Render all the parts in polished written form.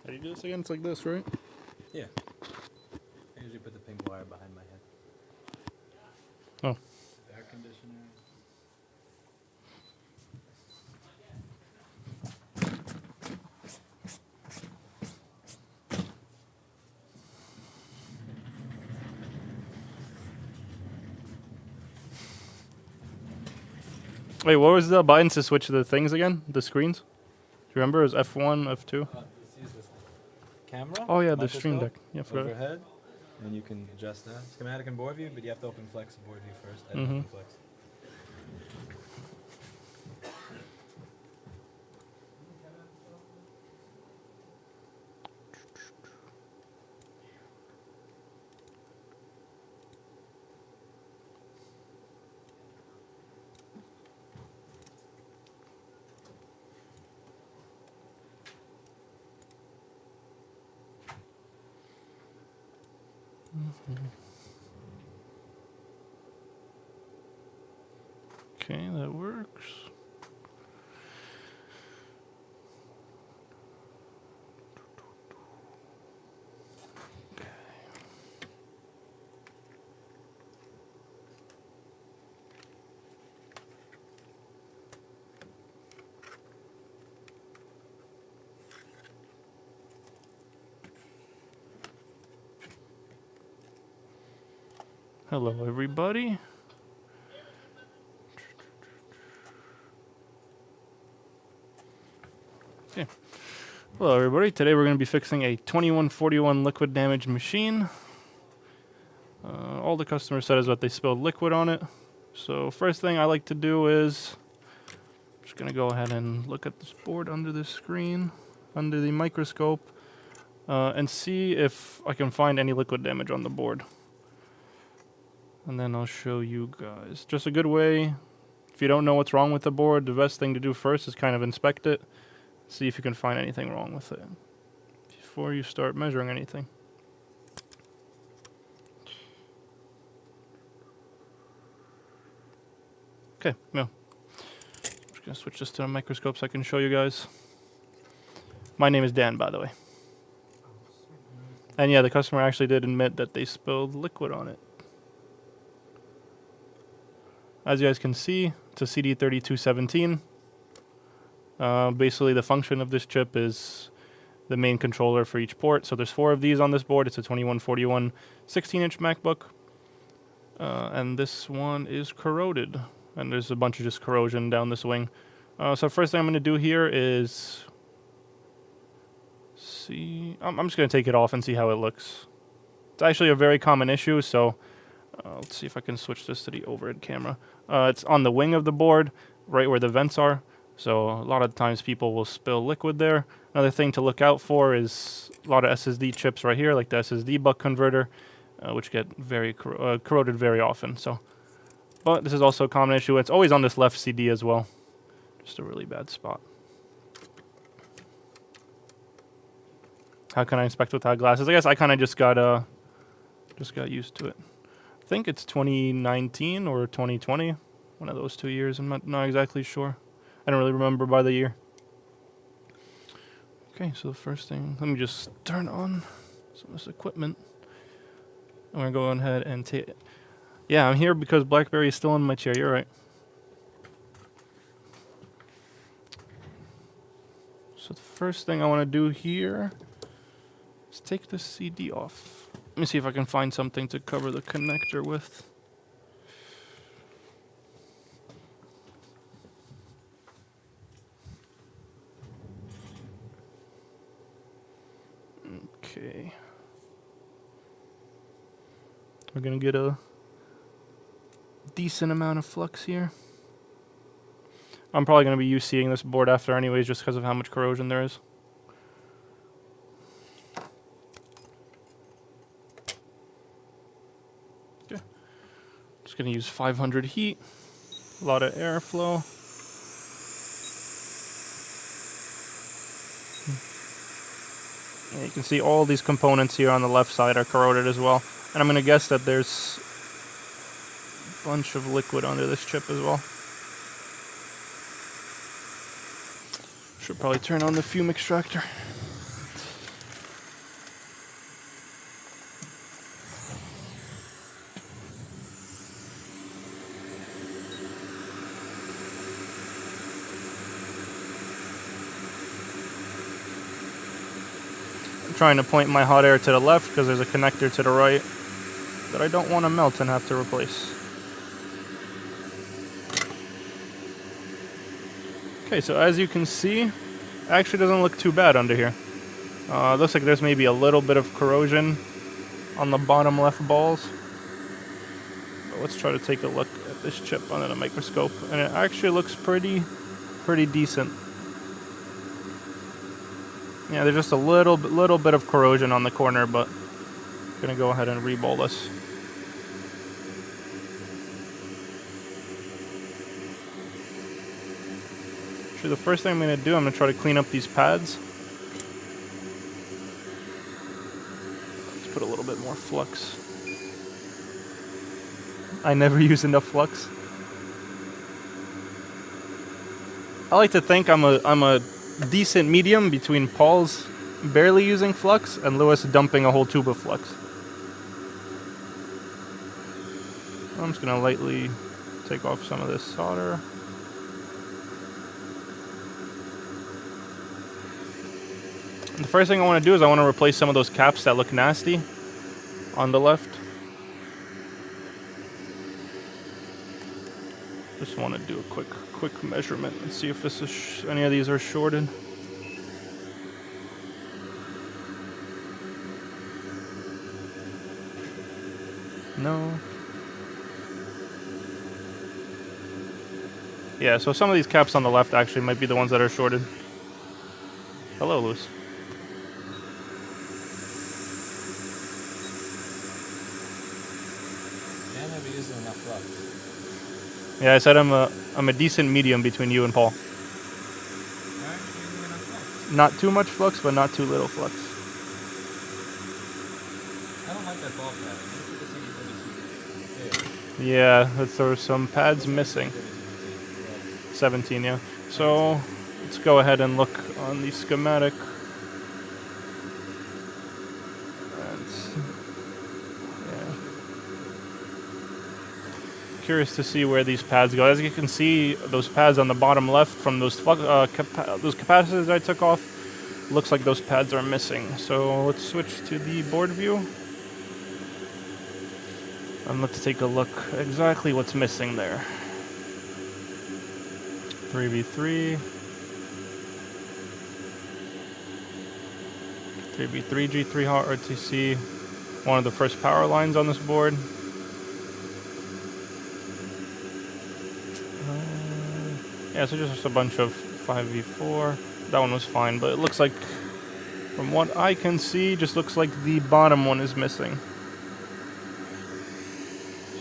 How do you do this again? It's like this, right? Yeah. I usually put the pink wire behind my head. Oh. Air conditioner. Wait, what was the buttons to switch the things again? The screens? Do you remember? It was F1, F2? Let's use this camera. Oh yeah, the stream deck. Microscope, Yeah, forgot. overhead, and you can adjust that. Schematic and board view, but you have to open Flex and board view first. And Mhm. open Flex. Okay, that works. Hello, everybody. Okay. Hello, everybody. Today we're going to be fixing a 2141 liquid damage machine. All the customer said is that they spilled liquid on it. So first thing I like to do is I'm just going to go ahead and look at this board under the screen, under the microscope, and see if I can find any liquid damage on the board. And then I'll show you guys. Just a good way, if you don't know what's wrong with the board, the best thing to do first is kind of inspect it, see if you can find anything wrong with it before you start measuring anything. Okay, yeah. I'm just gonna switch this to the microscope so I can show you guys. My name is Dan, by the way. And yeah, the customer actually did admit that they spilled liquid on it. As you guys can see, it's a CD3217. Basically, the function of this chip is the main controller for each port. So there's 4 of these on this board. It's a 2141 16-inch MacBook. And this one is corroded. And there's a bunch of just corrosion down this wing. So first thing I'm going to do here is see. I'm just going to take it off and see how it looks. It's actually a very common issue, so let's see if I can switch this to the overhead camera. It's on the wing of the board, right where the vents are. So a lot of times people will spill liquid there. Another thing to look out for is a lot of SSD chips right here, like the SSD buck converter, which get very corroded very often. So, but this is also a common issue. It's always on this left CD as well. Just a really bad spot. How can I inspect without glasses? I guess I kind of just got used to it. I think it's 2019 or 2020, one of those 2 years. I'm not exactly sure. I don't really remember by the year. Okay, so the first thing, let me just turn on some of this equipment. I'm gonna go ahead and take. Yeah, I'm here because BlackBerry is still in my chair. You're right. So the first thing I want to do here is take the CD off. Let me see if I can find something to cover the connector with. Okay. We're gonna get a decent amount of flux here. I'm probably gonna be seeing this board after anyways, just because of how much corrosion there is. Okay. Just gonna use 500 heat, a lot of airflow. And you can see all these components here on the left side are corroded as well. And I'm going to guess that there's a bunch of liquid under this chip as well. Should probably turn on the fume extractor. trying to point my hot air to the left because there's a connector to the right that I don't want to melt and have to replace. Okay, so as you can see, it actually doesn't look too bad under here. It looks like there's maybe a little bit of corrosion on the bottom left balls. But let's try to take a look at this chip under the microscope, and it actually looks pretty decent. Yeah, there's just a little bit of corrosion on the corner, but I'm gonna go ahead and reball this. Actually, the first thing I'm gonna do, I'm gonna try to clean up these pads. Let's put a little bit more flux. I never use enough flux. I like to think I'm a decent medium between Paul's barely using flux and Lewis dumping a whole tube of flux. I'm just gonna lightly take off some of this solder. And the first thing I want to do is I want to replace some of those caps that look nasty on the left. Just want to do a quick measurement and see if this is any of these are shorted. No. Yeah, so some of these caps on the left actually might be the ones that are shorted. Hello, Lewis. Yeah, I never used enough flux. Yeah, I said I'm a decent medium between you and Paul. Why aren't you using enough flux? Not too much flux, but not too little flux. I don't like that ball pattern. Yeah, there's some pads missing. 17, yeah. So let's go ahead and look on the schematic. Curious to see where these pads go. As you can see, those pads on the bottom left from those capacitors I took off, looks like those pads are missing. So let's switch to the board view. And let's take a look exactly what's missing there. 3v3. 3v3 G3 hot RTC. One of the first power lines on this board. Yeah, so just a bunch of 5v4. That one was fine, but it looks like, from what I can see, just looks like the bottom one is missing.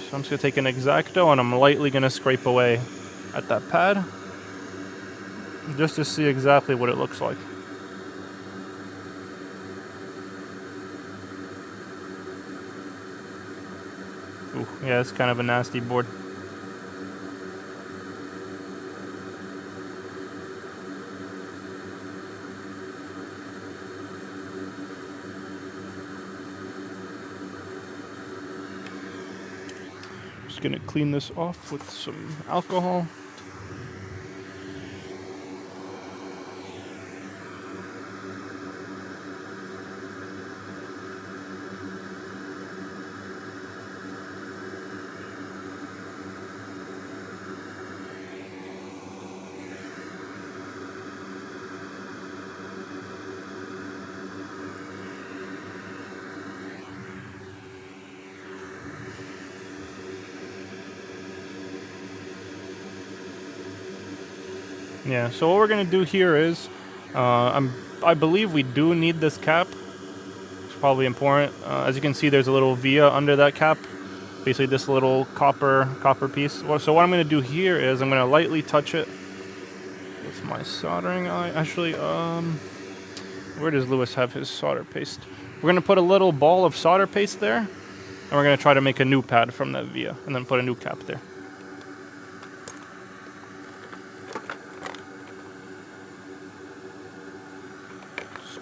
So I'm just gonna take an X-Acto and I'm lightly gonna scrape away at that pad, just to see exactly what it looks like. Ooh, yeah, it's kind of a nasty board. Just gonna clean this off with some alcohol. Yeah, so what we're gonna do here is, I believe we do need this cap. It's probably important. As you can see, there's a little via under that cap. Basically, this little copper piece. So what I'm gonna do here is I'm gonna lightly touch it with my soldering iron. Actually, where does Lewis have his solder paste? We're gonna put a little ball of solder paste there, and we're gonna try to make a new pad from that via, and then put a new cap there.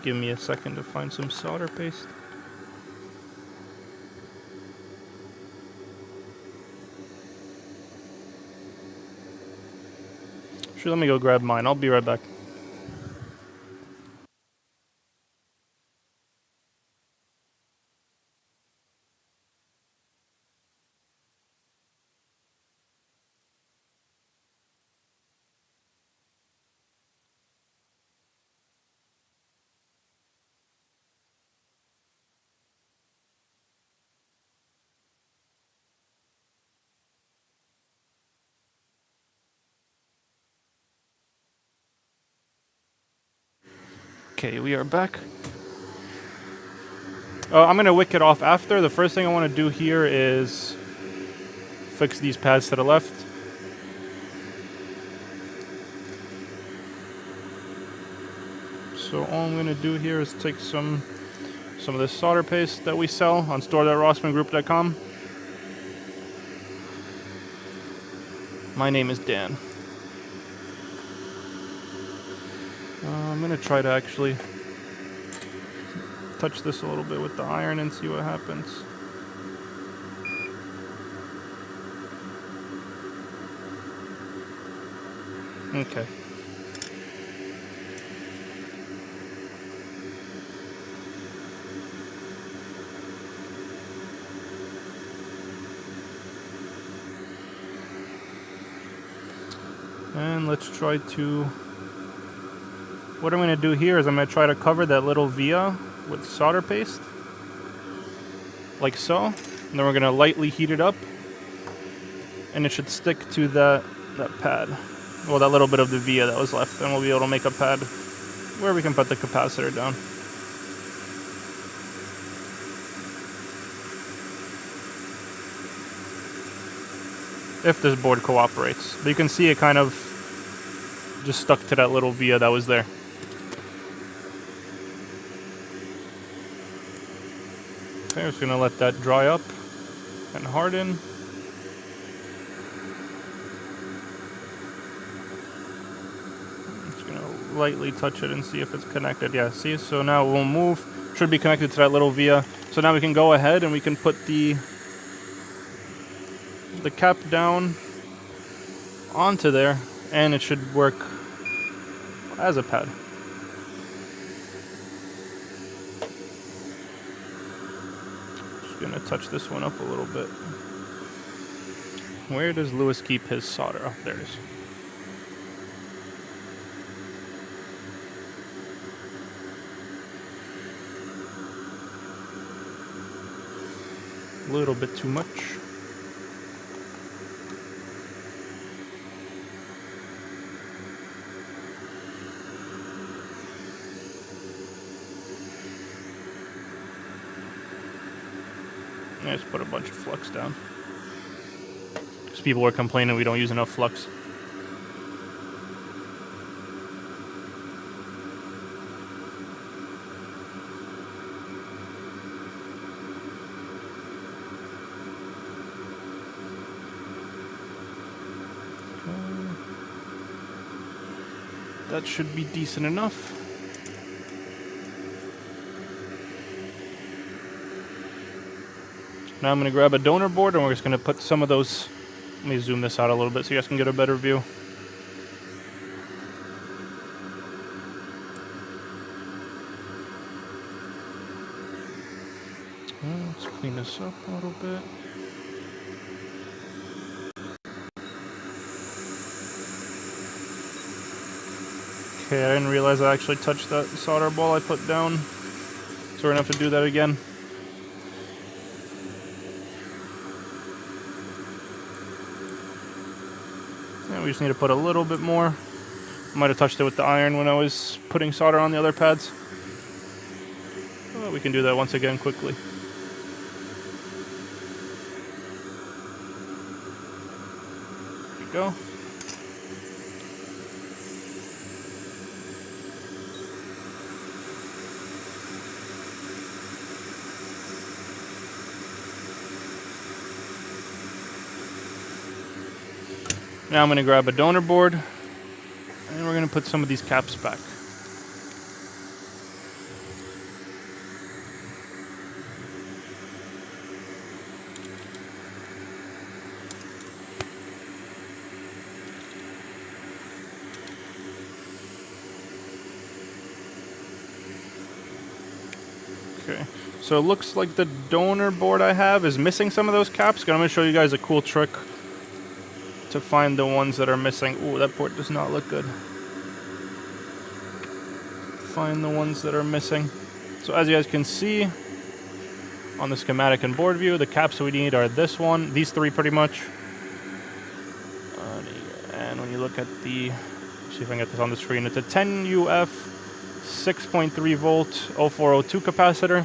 Give me a second to find some solder paste. Sure, let me go grab mine. I'll be right back. Okay, we are back. I'm going to wick it off after. The first thing I want to do here is fix these pads to the left. So all I'm going to do here is take some of this solder paste that we sell on store.rossmangroup.com. My name is Dan. I'm going to try to actually touch this a little bit with the iron and see what happens. Okay. And let's try to... What I'm going to do here is I'm going to try to cover that little via with solder paste. Like so. And then we're going to lightly heat it up. And it should stick to that pad. Well, that little bit of the via that was left. And we'll be able to make a pad where we can put the capacitor down. If this board cooperates. But you can see it kind of just stuck to that little via that was there. Okay, I'm just going to let that dry up and harden. I'm just going to lightly touch it and see if it's connected. Yeah, see? So now we'll move. Should be connected to that little via. So now we can go ahead and we can put the cap down onto there, and it should work as a pad. Just gonna touch this one up a little bit. Where does Lewis keep his solder? Oh, there it is. A little bit too much. I just put a bunch of flux down. Because people were complaining we don't use enough flux. That should be decent enough. Now I'm going to grab a donor board and we're just going to put some of those... Let me zoom this out a little bit so you guys can get a better view. Let's clean this up a little bit. Okay, I didn't realize I actually touched that solder ball I put down. So we're going to have to do that again. And we just need to put a little bit more. I might have touched it with the iron when I was putting solder on the other pads. Well, we can do that once again quickly. There we go. Now I'm going to grab a donor board and we're going to put some of these caps back. Okay, so it looks like the donor board I have is missing some of those caps. I'm going to show you guys a cool trick to find the ones that are missing. Ooh, that board does not look good. Find the ones that are missing. So as you guys can see on the schematic and board view, the caps we need are this one, these three pretty much. And when you look at the, see if I can get this on the screen, it's a 10UF 6.3 volt 0402 capacitor.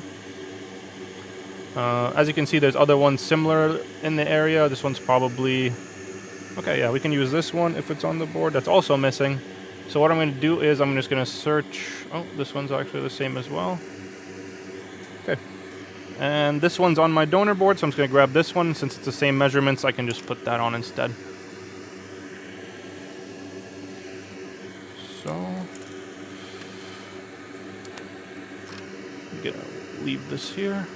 As you can see, there's other ones similar in the area. This one's probably... Okay, yeah, we can use this one if it's on the board. That's also missing. So what I'm going to do is I'm just going to search... Oh, this one's actually the same as well. Okay. And this one's on my donor board, so I'm just going to grab this one. Since it's the same measurements, I can just put that on instead. So... I'm going to leave this here.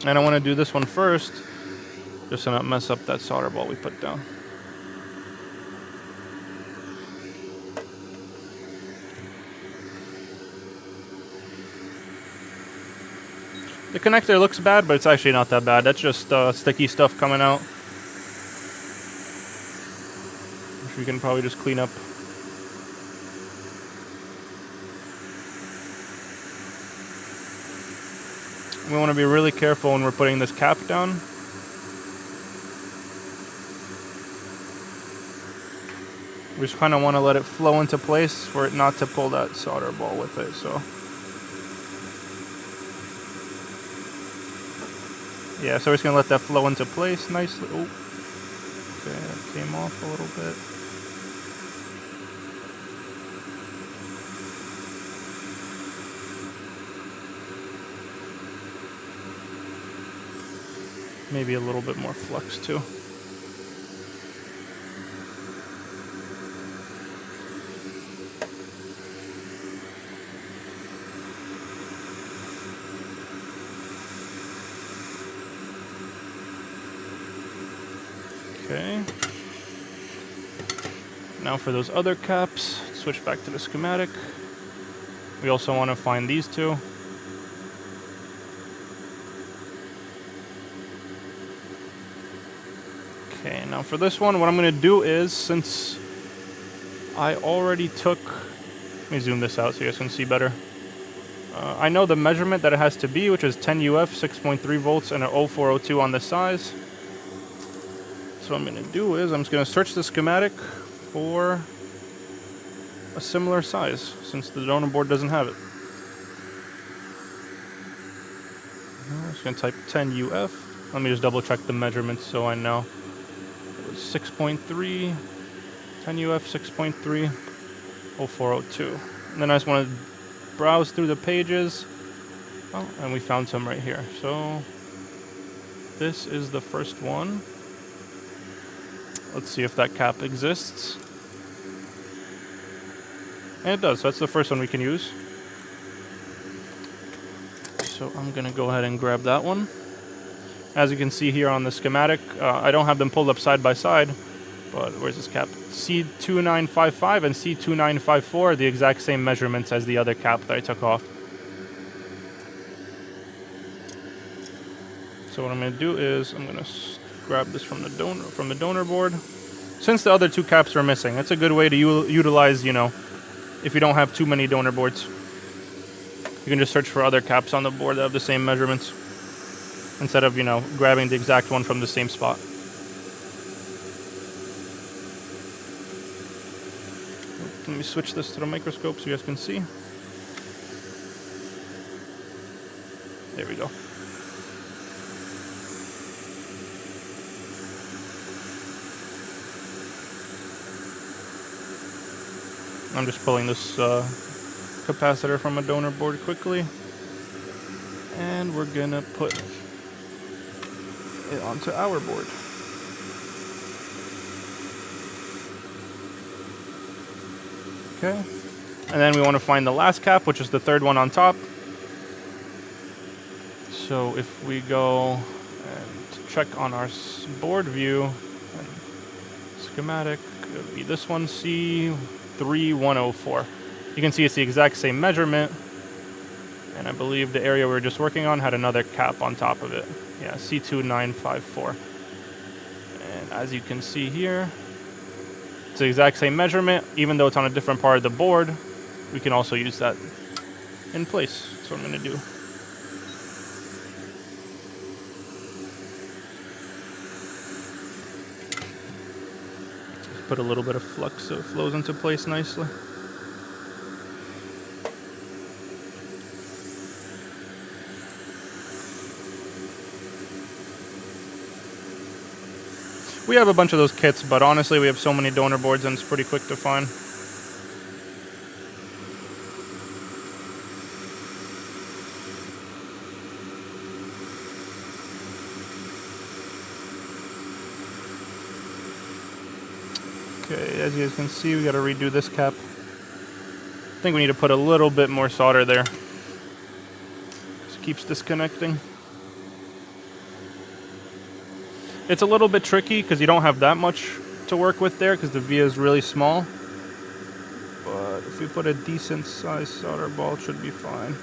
And I want to do this one first, just to not mess up that solder ball we put down. The connector looks bad, but it's actually not that bad. That's just sticky stuff coming out, which we can probably just clean up. We want to be really careful when we're putting this cap down. We just kind of want to let it flow into place for it not to pull that solder ball with it. So, yeah, so we're just going to let that flow into place nicely. Oh, okay, that came off a little bit. Maybe a little bit more flux too. Okay. Now for those other caps, switch back to the schematic. We also want to find these two. Okay, now for this one, what I'm going to do is, since I already took... Let me zoom this out so you guys can see better. I know the measurement that it has to be, which is 10 UF, 6.3 volts, and an 0402 on the size. So what I'm going to do is, I'm just going to search the schematic for a similar size, since the donor board doesn't have it. I'm just going to type 10 UF. Let me just double check the measurements so I know. 6.3, 10 UF, 6.3, 0402. And then I just want to browse through the pages. Oh, and we found some right here. So this is the first one. Let's see if that cap exists. And it does, so that's the first one we can use. So I'm going to go ahead and grab that one. As you can see here on the schematic, I don't have them pulled up side by side, but where's this cap? C2955 and C2954 are the exact same measurements as the other cap that I took off. So what I'm going to do is I'm going to grab this from the donor board. Since the other two caps are missing, that's a good way to utilize, you know, if you don't have too many donor boards. You can just search for other caps on the board that have the same measurements, instead of, you know, grabbing the exact one from the same spot. Let me switch this to the microscope so you guys can see. There we go. I'm just pulling this capacitor from a donor board quickly. And we're gonna put it onto our board. Okay. And then we want to find the last cap, which is the third one on top. So if we go and check on our board view, and schematic, it would be this one, C3104. You can see it's the exact same measurement. And I believe the area we were just working on had another cap on top of it. Yeah, C2954. And as you can see here, it's the exact same measurement. Even though it's on a different part of the board, we can also use that in place. That's what I'm going to do. Just put a little bit of flux so it flows into place nicely. We have a bunch of those kits, but honestly, we have so many donor boards and it's pretty quick to find. Okay, as you guys can see, we got to redo this cap. I think we need to put a little bit more solder there. Just keeps disconnecting. It's a little bit tricky because you don't have that much to work with there because the via is really small. But if we put a decent sized solder ball, it should be fine.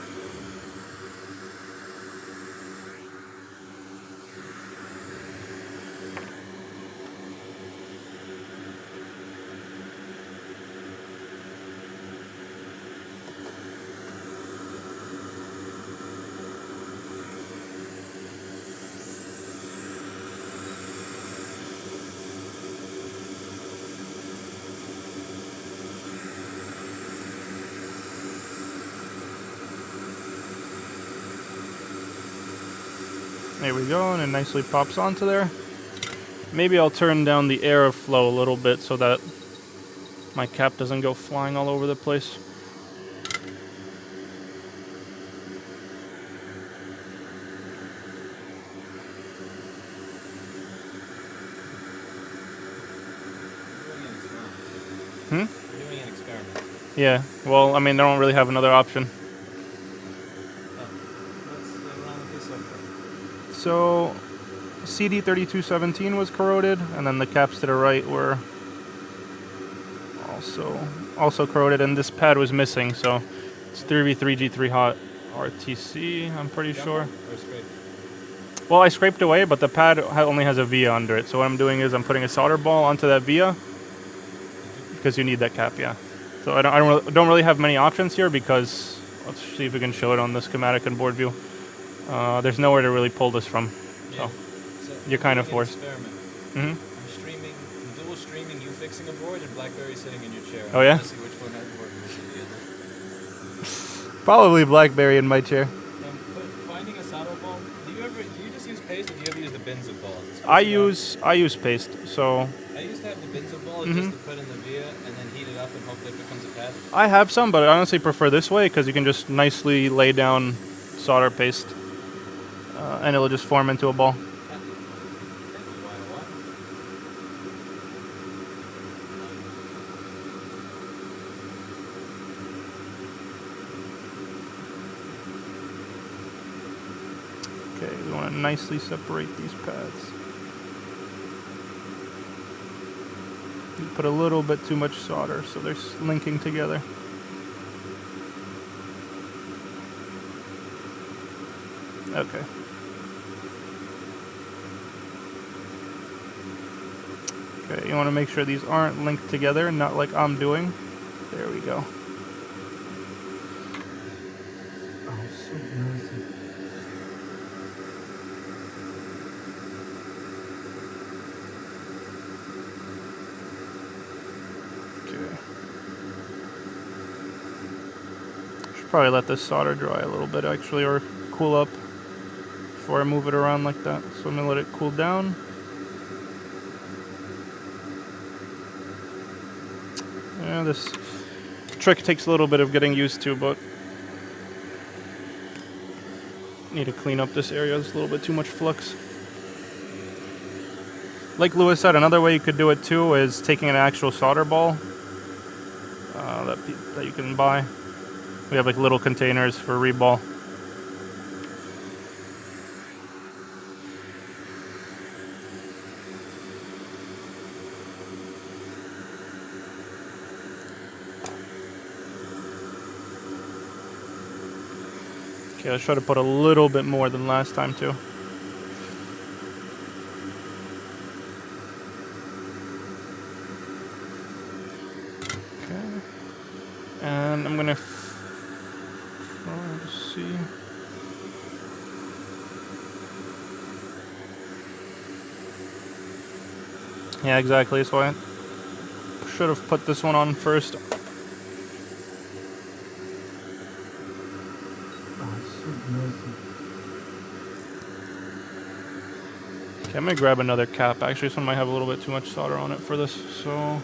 There we go, and it nicely pops onto there. Maybe I'll turn down the airflow a little bit so that my cap doesn't go flying all over the place. You're doing an experiment. Yeah, well, I mean, they don't really have another option. So, CD3217 was corroded, and then the caps to the right were also corroded, and this pad was missing, so it's 3v3G3 hot RTC, I'm pretty sure. Or scrape? Well, I scraped away, but the pad only has a via under it, so what I'm doing is I'm putting a solder ball onto that via, because you need that cap, yeah. So I don't really have many options here, because, let's see if we can show it on the schematic and board view. There's nowhere to really pull this from, so you're kind of forced. I'm dual streaming you fixing a board and BlackBerry sitting in your chair. Oh yeah? See which one has more than Probably BlackBerry in my chair. Finding a solder ball. Do you just use paste, or do you ever use the bins of balls? I use paste, so. I used to have the bins of balls just to put in the via and then heat it up and hopefully it becomes a pad. I have some, but I honestly prefer this way because you can just nicely lay down solder paste, and it'll just form into a ball. Okay, we want to nicely separate these pads. You put a little bit too much solder, so they're linking together. Okay. Okay, you want to make sure these aren't linked together, not like I'm doing. There we go. Probably let this solder dry a little bit actually, or cool up before I move it around like that. So I'm gonna let it cool down. Yeah, this trick takes a little bit of getting used to, but need to clean up this area. There's a little bit too much flux. Like Lewis said, another way you could do it too is taking an actual solder ball that you can buy. We have like little containers for reball. Okay, let's try to put a little bit more than last time too. Okay. And I'm gonna let's see. Yeah, exactly. So I should have put this one on first. Okay, I'm gonna grab another cap. Actually, this one might have a little bit too much solder on it for this, so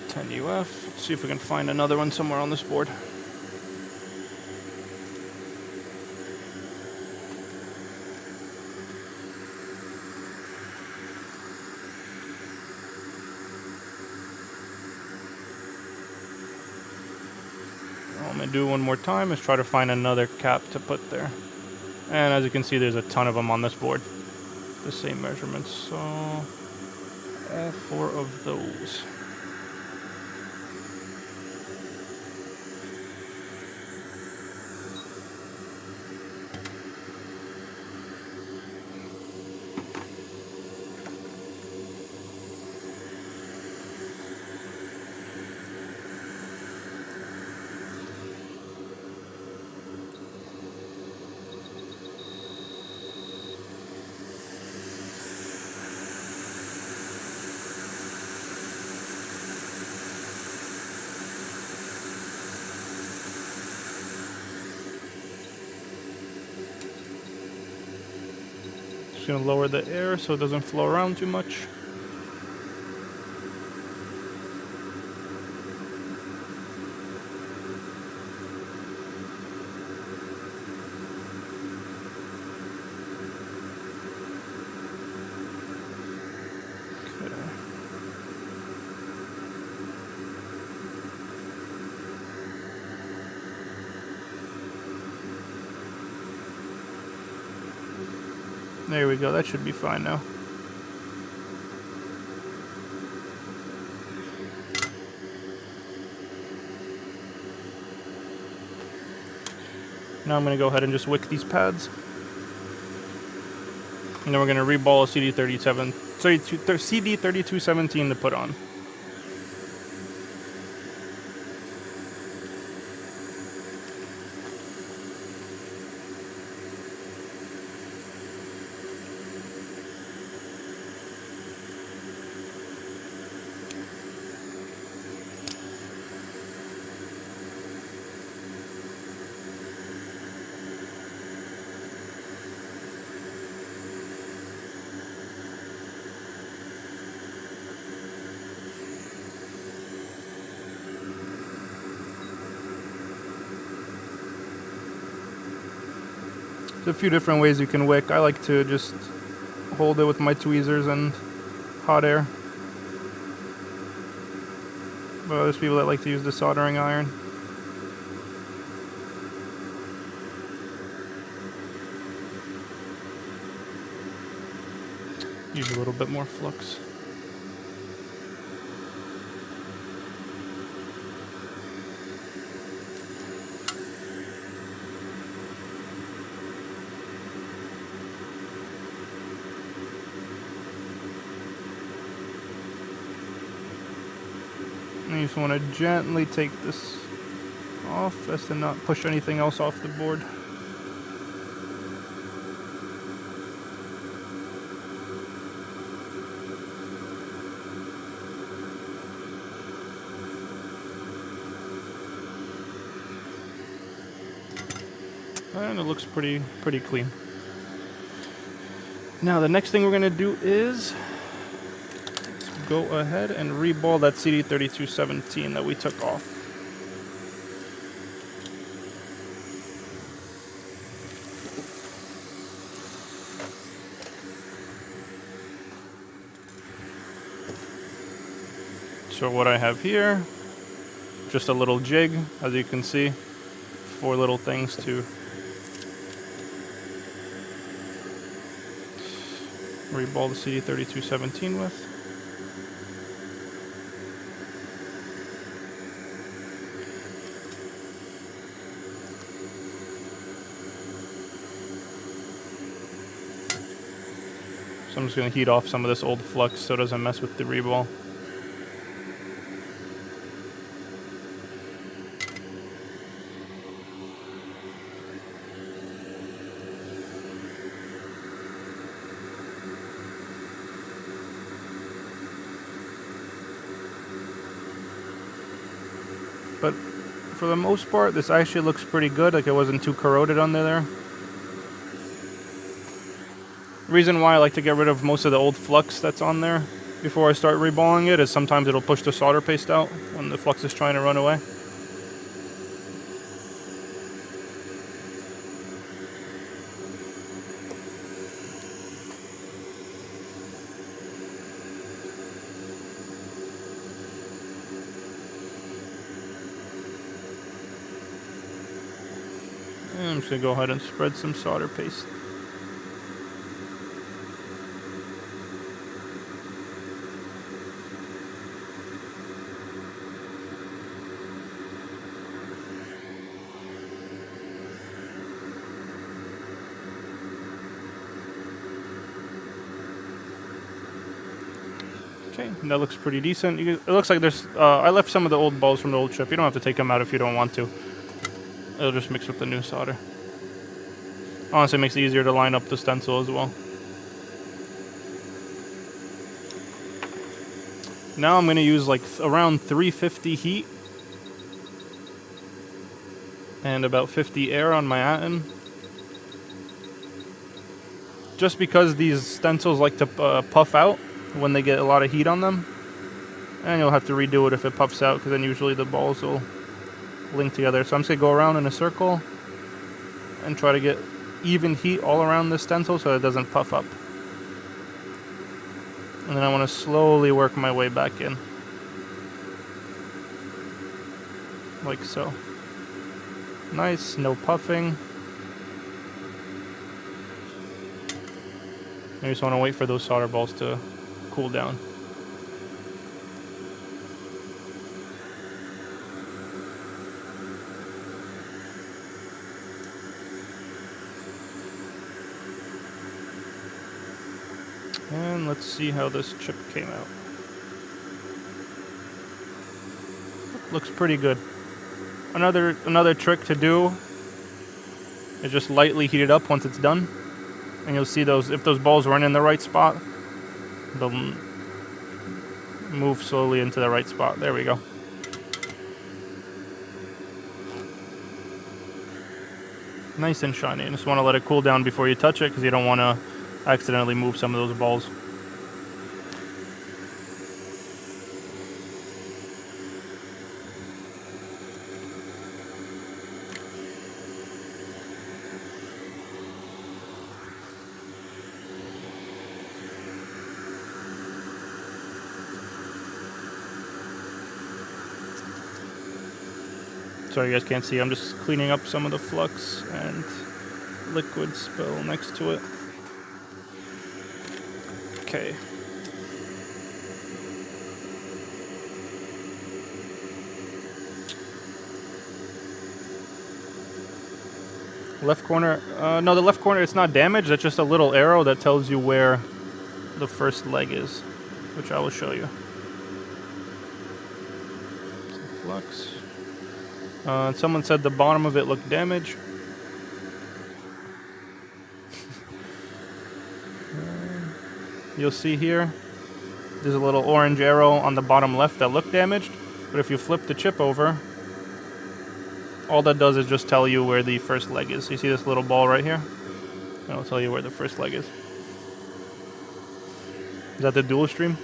10 UF. Let's see if we can find another one somewhere on this board. I'm gonna do one more time. Let's try to find another cap to put there. And as you can see, there's a ton of them on this board. The same measurements, so all 4 of those. Just gonna lower the air so it doesn't flow around too much. There we go, that should be fine now. Now I'm going to go ahead and just wick these pads. And then we're going to reball a CD3217 to put on. There's a few different ways you can wick. I like to just hold it with my tweezers and hot air. But there's people that like to use the soldering iron. Use a little bit more flux. You just want to gently take this off as to not push anything else off the board. And it looks pretty clean. Now the next thing we're going to do is go ahead and reball that CD3217 that we took off. So what I have here, just a little jig, as you can see, 4 little things to reball the CD3217 with. So I'm just going to heat off some of this old flux so it doesn't mess with the reball. But for the most part, this actually looks pretty good, like it wasn't too corroded under there. Reason why I like to get rid of most of the old flux that's on there before I start reballing it is sometimes it'll push the solder paste out when the flux is trying to run away. And I'm just going to go ahead and spread some solder paste. Okay, that looks pretty decent. It looks like there's... I left some of the old balls from the old chip. You don't have to take them out if you don't want to. It'll just mix with the new solder. Honestly, it makes it easier to line up the stencil as well. Now I'm going to use like around 350 heat and about 50 air on my atom. Just because these stencils like to puff out when they get a lot of heat on them. And you'll have to redo it if it puffs out, because then usually the balls will link together. So I'm just going to go around in a circle and try to get even heat all around the stencil so it doesn't puff up. And then I want to slowly work my way back in. Like so. Nice, no puffing. I just want to wait for those solder balls to cool down. And let's see how this chip came out. Looks pretty good. Another trick to do is just lightly heat it up once it's done. And you'll see those, if those balls weren't in the right spot, they'll move slowly into the right spot. There we go. Nice and shiny. You just want to let it cool down before you touch it, because you don't want to accidentally move some of those balls. Sorry you guys can't see, I'm just cleaning up some of the flux and liquid spill next to it. Okay. Left corner, no, the left corner, it's not damaged, that's just a little arrow that tells you where the first leg is, which I will show you. Flux. Someone said the bottom of it looked damaged. You'll see here, there's a little orange arrow on the bottom left that looked damaged, but if you flip the chip over, all that does is just tell you where the first leg is. You see this little ball right here? It'll tell you where the first leg is. Is that the dual stream?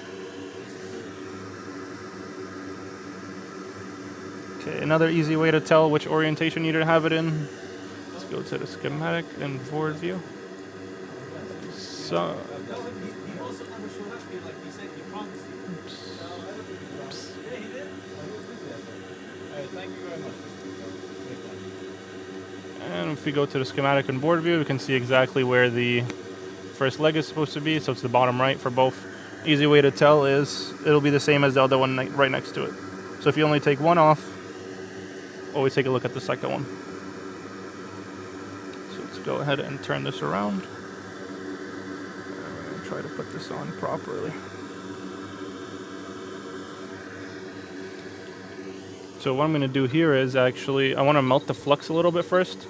Okay, another easy way to tell which orientation you need to have it in. Let's go to the schematic and Verge view. So, and if we go to the schematic and board view, we can see exactly where the first leg is supposed to be. So it's the bottom right for both. Easy way to tell is it'll be the same as the other one right next to it. So if you only take one off, always take a look at the second one. So let's go ahead and turn this around. And try to put this on properly. So what I'm going to do here is actually, I want to melt the flux a little bit first.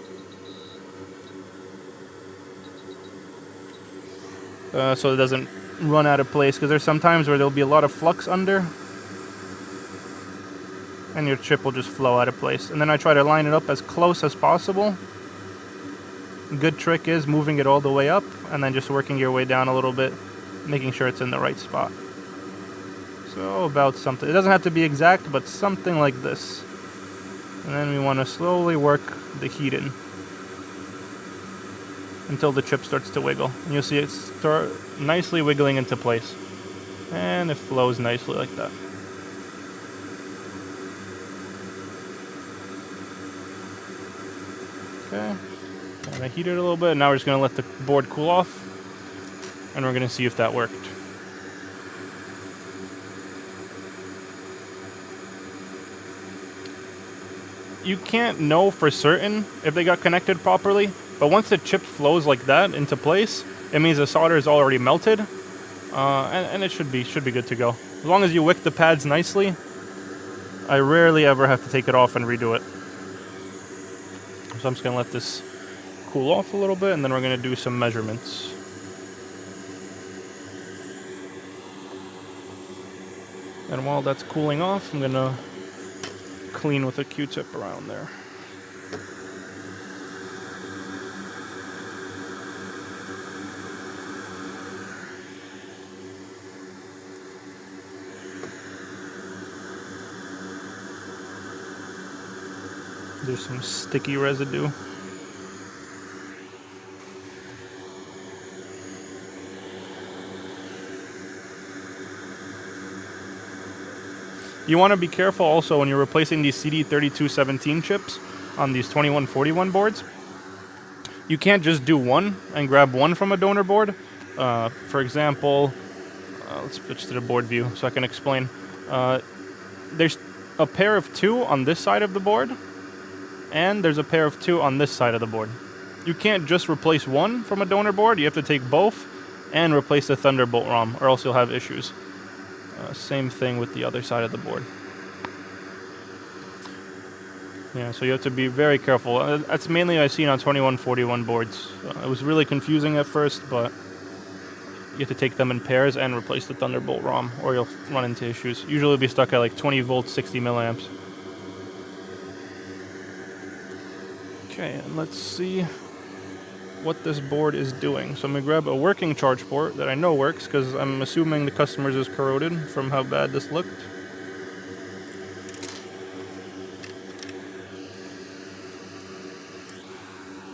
So it doesn't run out of place, because there's sometimes where there'll be a lot of flux under. and your chip will just flow out of place. And then I try to line it up as close as possible. Good trick is moving it all the way up and then just working your way down a little bit, making sure it's in the right spot. So about something. It doesn't have to be exact, but something like this. And then we want to slowly work the heat in until the chip starts to wiggle. And you'll see it start nicely wiggling into place. And it flows nicely like that. Okay. And I heat it a little bit. Now we're just going to let the board cool off. And we're going to see if that worked. You can't know for certain if they got connected properly, but once the chip flows like that into place, it means the solder is already melted, and it should be good to go. As long as you wick the pads nicely, I rarely ever have to take it off and redo it. So I'm just going to let this cool off a little bit, and then we're going to do some measurements. And while that's cooling off, I'm going to clean with a Q-tip around there. There's some sticky residue. You want to be careful also when you're replacing these CD3217 chips on these 2141 boards. You can't just do one and grab one from a donor board. For example, let's switch to the board view so I can explain. There's a pair of two on this side of the board, and there's a pair of two on this side of the board. You can't just replace one from a donor board. You have to take both and replace the Thunderbolt ROM, or else you'll have issues. Same thing with the other side of the board. Yeah, so you have to be very careful. That's mainly what I've seen on 2141 boards. It was really confusing at first, but you have to take them in pairs and replace the Thunderbolt ROM, or you'll run into issues. Usually you'll be stuck at like 20 volts, 60 milliamps. Okay, and let's see what this board is doing. So I'm going to grab a working charge port that I know works, because I'm assuming the customer's is corroded from how bad this looked.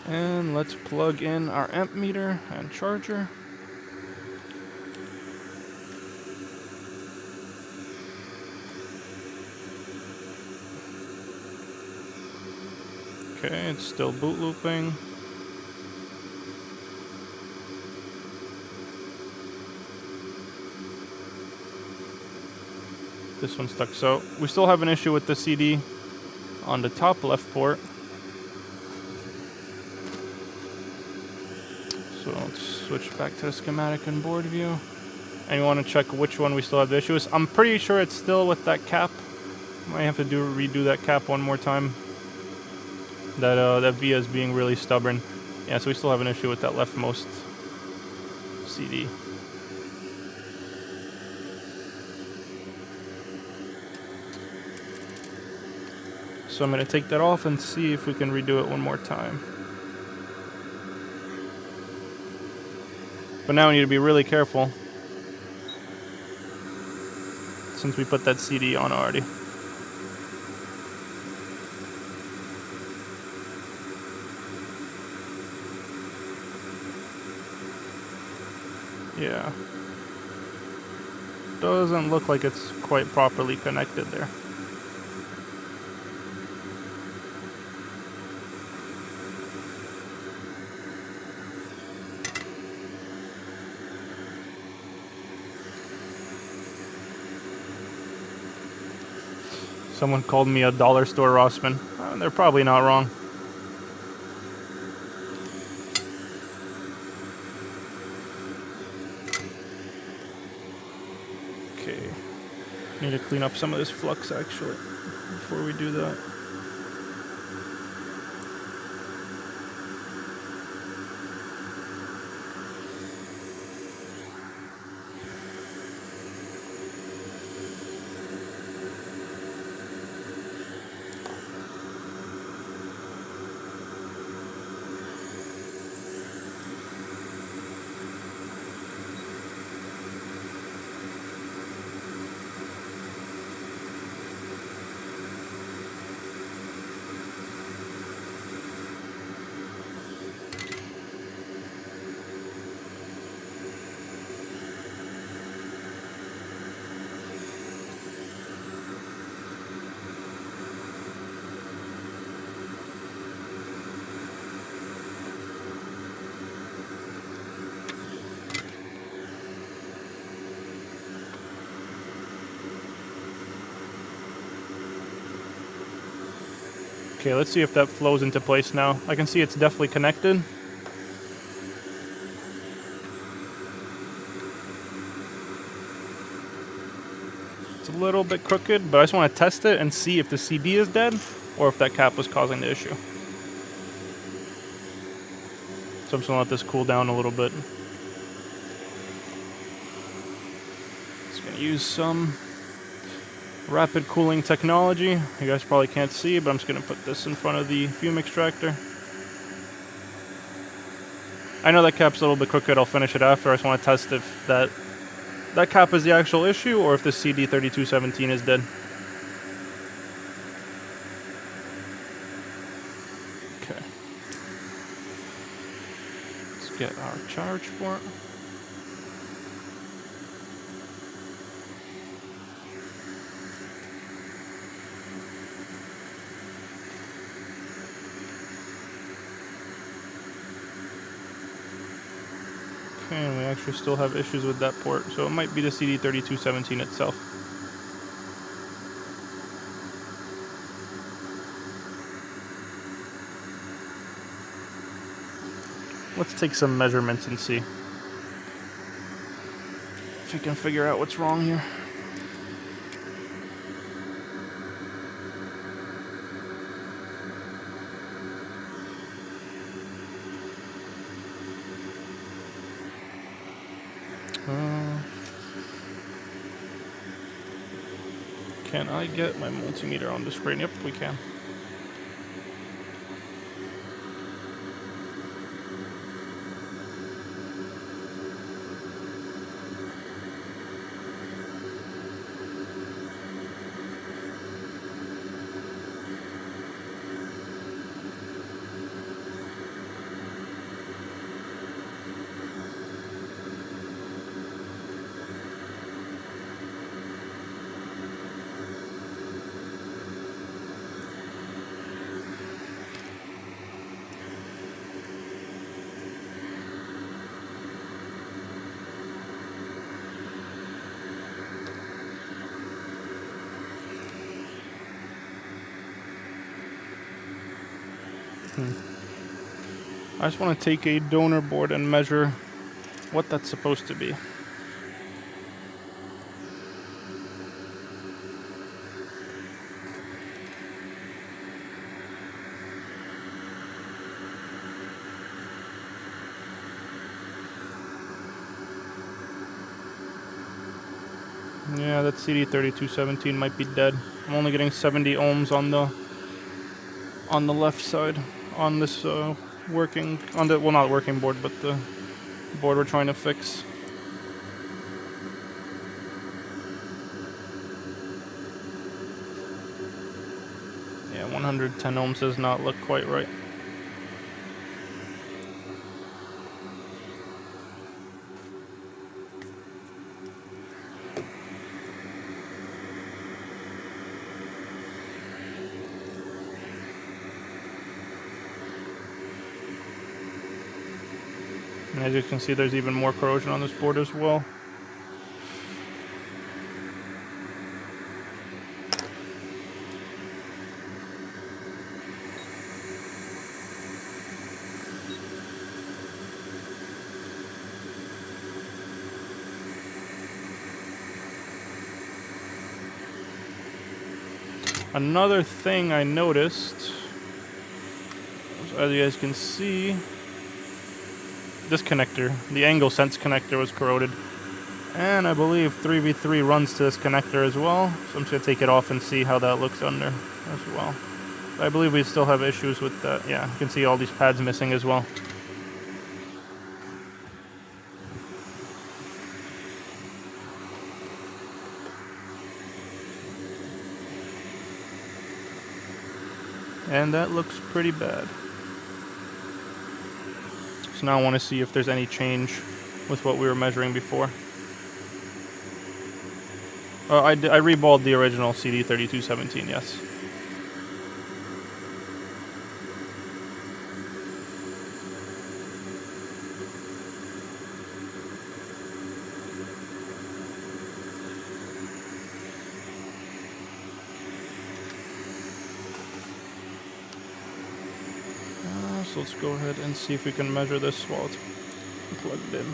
And let's plug in our amp meter and charger. Okay, it's still boot looping. This one's stuck. So we still have an issue with the CD on the top left port. So let's switch back to the schematic and board view. And you want to check which one we still have the issue with. I'm pretty sure it's still with that cap. Might have to redo that cap one more time. That via is being really stubborn. Yeah, so we still have an issue with that leftmost CD. So I'm going to take that off and see if we can redo it one more time. But now we need to be really careful, since we put that CD on already. Yeah. Doesn't look like it's quite properly connected there. Someone called me a dollar store Rossman. They're probably not wrong. Okay. Need to clean up some of this flux actually before we do that. Okay, let's see if that flows into place now. I can see it's definitely connected. It's a little bit crooked, but I just want to test it and see if the CD is dead or if that cap was causing the issue. So I'm just going to let this cool down a little bit. Just going to use some rapid cooling technology. You guys probably can't see, but I'm just going to put this in front of the fume extractor. I know that cap's a little bit crooked. I'll finish it after. I just want to test if that cap is the actual issue or if the CD3217 is dead. Okay. Let's get our charge port. Okay, and we actually still have issues with that port, so it might be the CD3217 itself. Let's take some measurements and see if we can figure out what's wrong here. Can I get my multimeter on the screen? Yep, we can. I just want to take a donor board and measure what that's supposed to be. Yeah, that CD3217 might be dead. I'm only getting 70 ohms on the left side on this working on the, well, not working board, but the board we're trying to fix. Yeah, 110 ohms does not look quite right. And as you can see, there's even more corrosion on this board as well. Another thing I noticed, as you guys can see, this connector, the angle sense connector, was corroded. And I believe 3v3 runs to this connector as well. So I'm just going to take it off and see how that looks under as well. I believe we still have issues with that. Yeah, you can see all these pads missing as well. And that looks pretty bad. So now I want to see if there's any change with what we were measuring before. I reballed the original CD3217, yes. So let's go ahead and see if we can measure this while it's plugged in.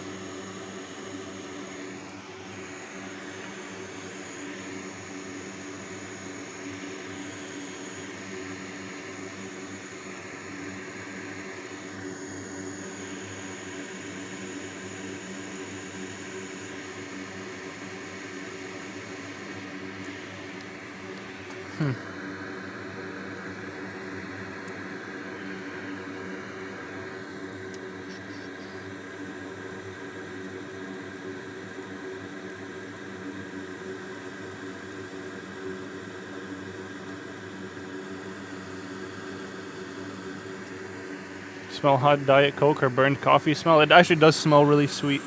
Smell hot Diet Coke or burned coffee smell? It actually does smell really sweet.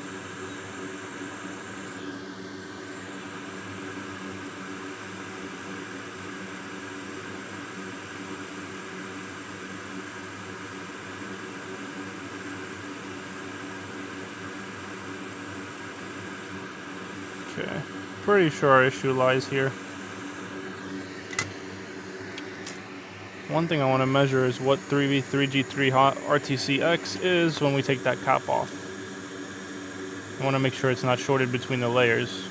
Okay, pretty sure our issue lies here. One thing I want to measure is what 3v3G3 hot RTCX is when we take that cap off. I want to make sure it's not shorted between the layers.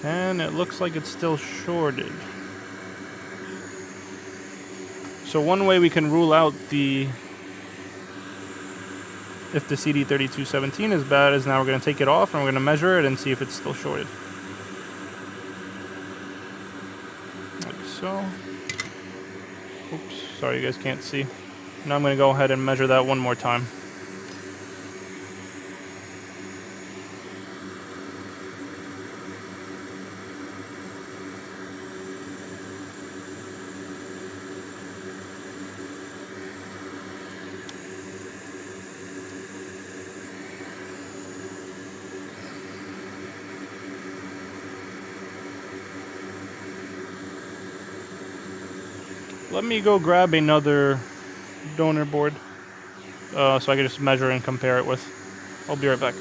And it looks like it's still shorted. So one way we can rule out if the CD3217 is bad is now we're going to take it off and we're going to measure it and see if it's still shorted. Like so. Oops, sorry you guys can't see. Now I'm going to go ahead and measure that one more time. Let me go grab another donor board so I can just measure and compare it with. I'll be right back.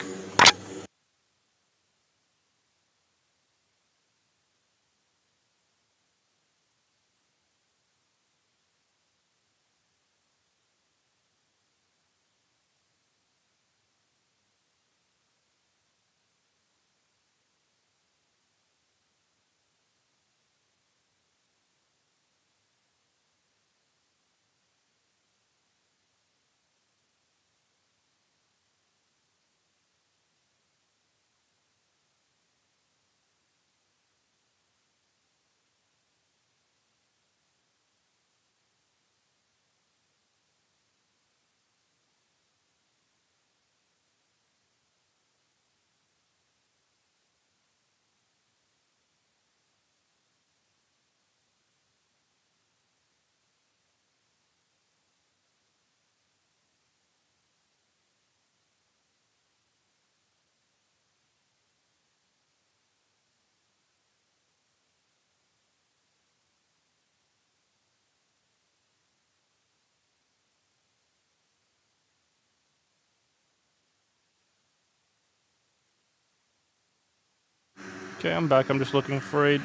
Okay, I'm back. I'm just looking for a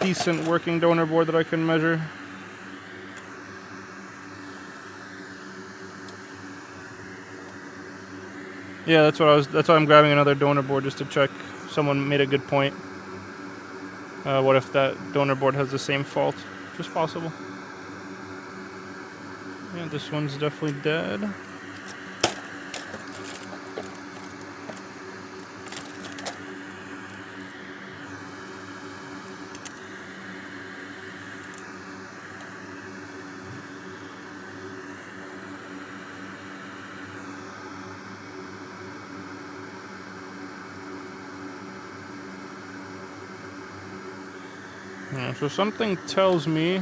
decent working donor board that I can measure. Yeah, that's why I'm grabbing another donor board just to check. Someone made a good point. What if that donor board has the same fault? Just possible. Yeah, this one's definitely dead. So something tells me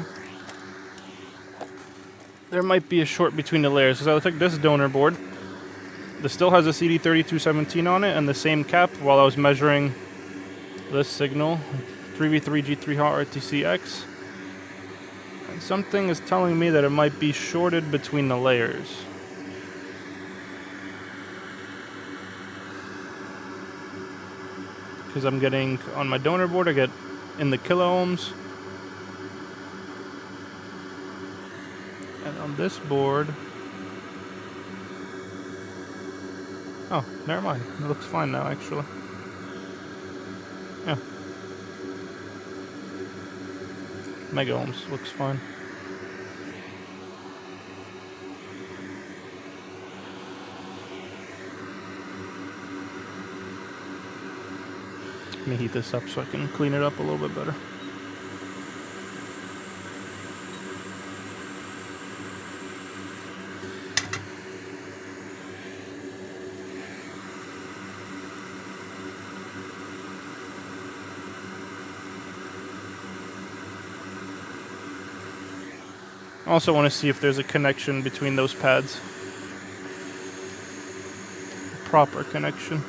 there might be a short between the layers. So I took this donor board This still has a CD3217 on it and the same cap while I was measuring this signal, 3v3G3 hot RTCX. And something is telling me that it might be shorted between the layers. Because I'm getting, on my donor board, I get in the kilo ohms. And on this board, oh, never mind. It looks fine now, actually. Yeah. Mega ohms looks fine. Let me heat this up so I can clean it up a little bit better. I also want to see if there's a connection between those pads. Proper connection.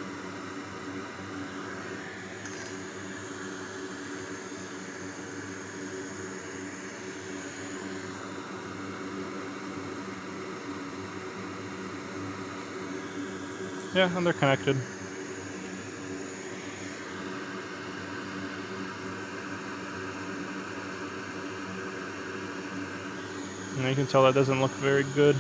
Yeah, and they're connected. And you can tell that doesn't look very good.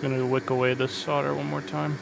Just gonna wick away this solder one more time.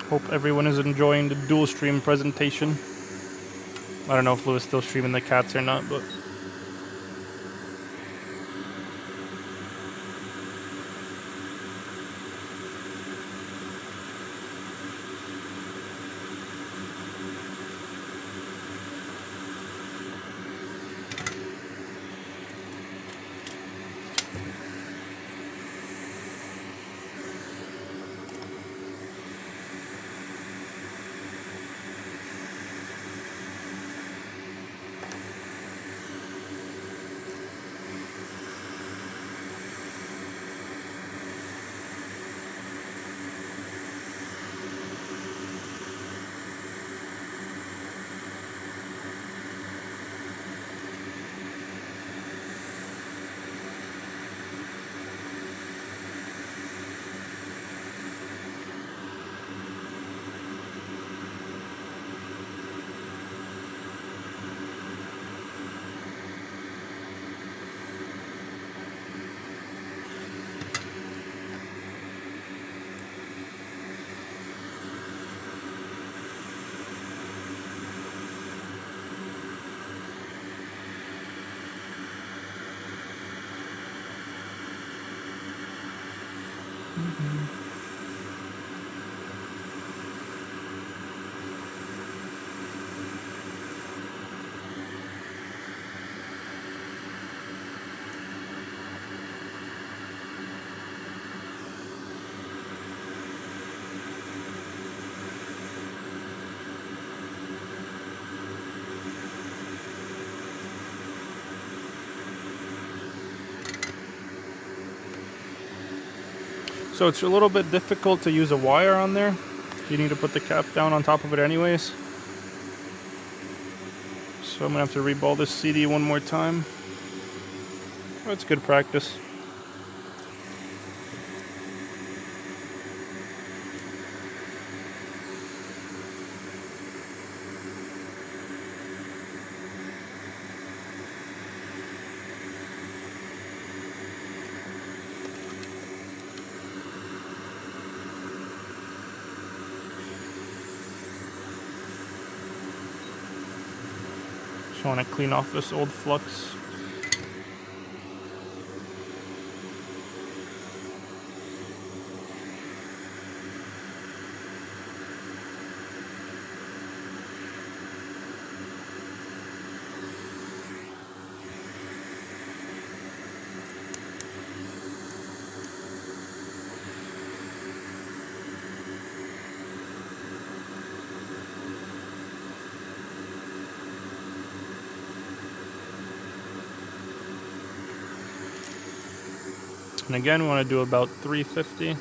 Hope everyone is enjoying the dual stream presentation. I don't know if Louis is still streaming the cats or not, but So it's a little bit difficult to use a wire on there. You need to put the cap down on top of it anyways. So I'm gonna have to reball this CD one more time. That's good practice. Just want to clean off this old flux. And again, we want to do about 350.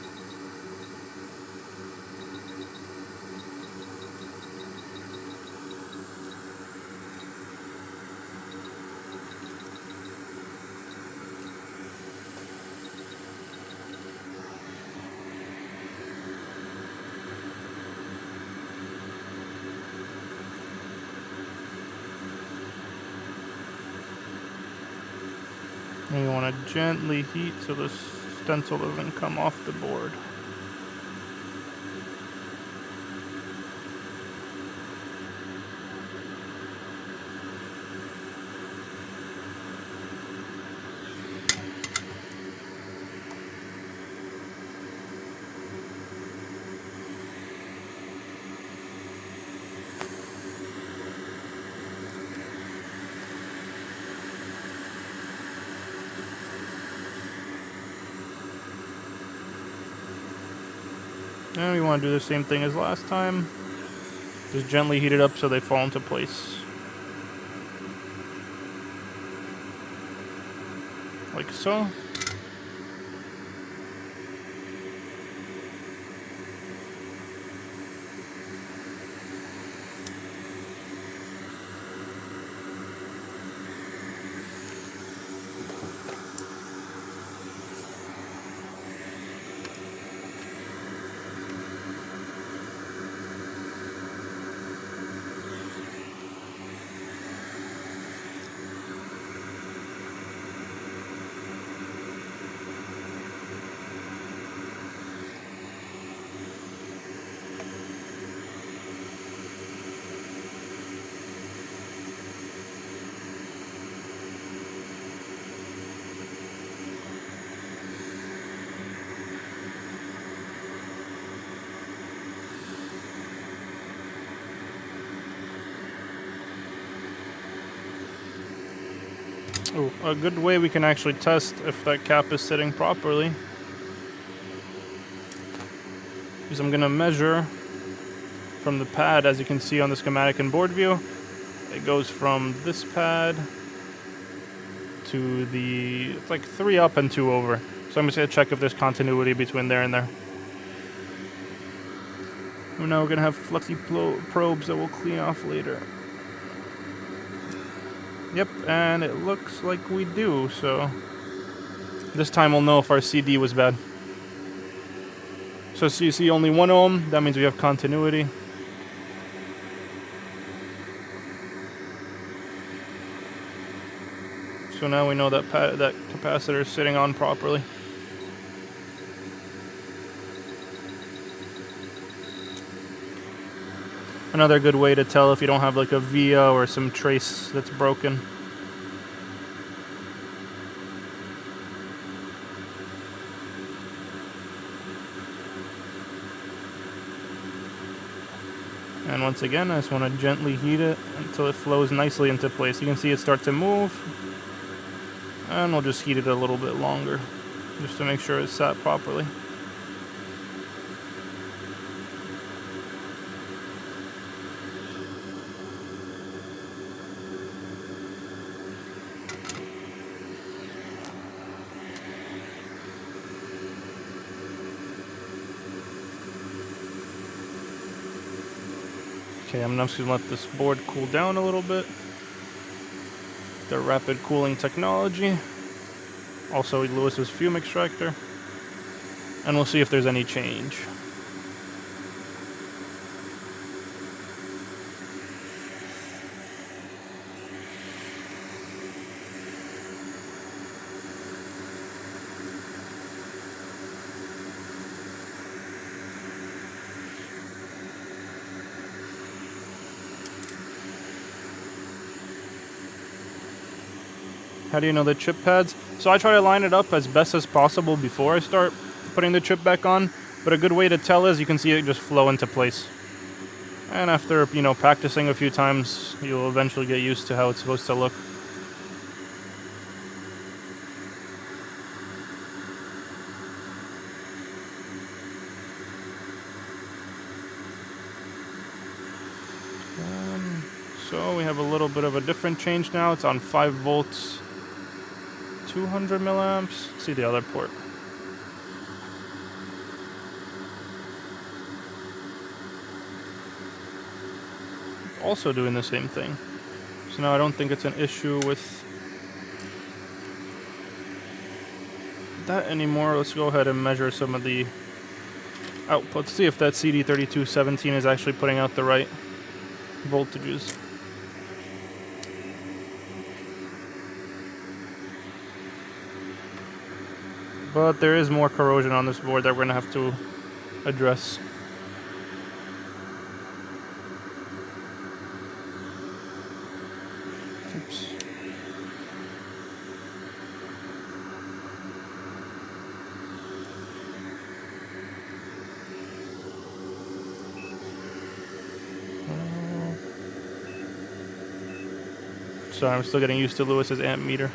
And you want to gently heat so the stencil doesn't come off the board. And we want to do the same thing as last time. Just gently heat it up so they fall into place. Like so. Ooh, a good way we can actually test if that cap is sitting properly is I'm going to measure from the pad, as you can see on the schematic and board view. It goes from this pad to the, it's like 3 up and 2 over. So I'm just going to check if there's continuity between there and there. And now we're going to have fluxy probes that we'll clean off later. Yep, and it looks like we do, so this time we'll know if our CD was bad. So you see only 1 ohm, that means we have continuity. So now we know that that capacitor is sitting on properly. Another good way to tell if you don't have like a via or some trace that's broken. And once again, I just want to gently heat it until it flows nicely into place. You can see it start to move. And we'll just heat it a little bit longer, just to make sure it's sat properly. Okay, I'm just going to let this board cool down a little bit. The rapid cooling technology. Also Lewis's fume extractor. And we'll see if there's any change. How do you know the chip pads? So I try to line it up as best as possible before I start putting the chip back on, but a good way to tell is you can see it just flow into place. And after, practicing a few times, you'll eventually get used to how it's supposed to look. So we have a little bit of a different change now. It's on 5 volts. 200 milliamps. Let's see the other port. Also doing the same thing. So now I don't think it's an issue with that anymore. Let's go ahead and measure some of the outputs. See if that CD3217 is actually putting out the right voltages. But there is more corrosion on this board that we're going to have to address. Oops. Sorry, I'm still getting used to Lewis's amp meter.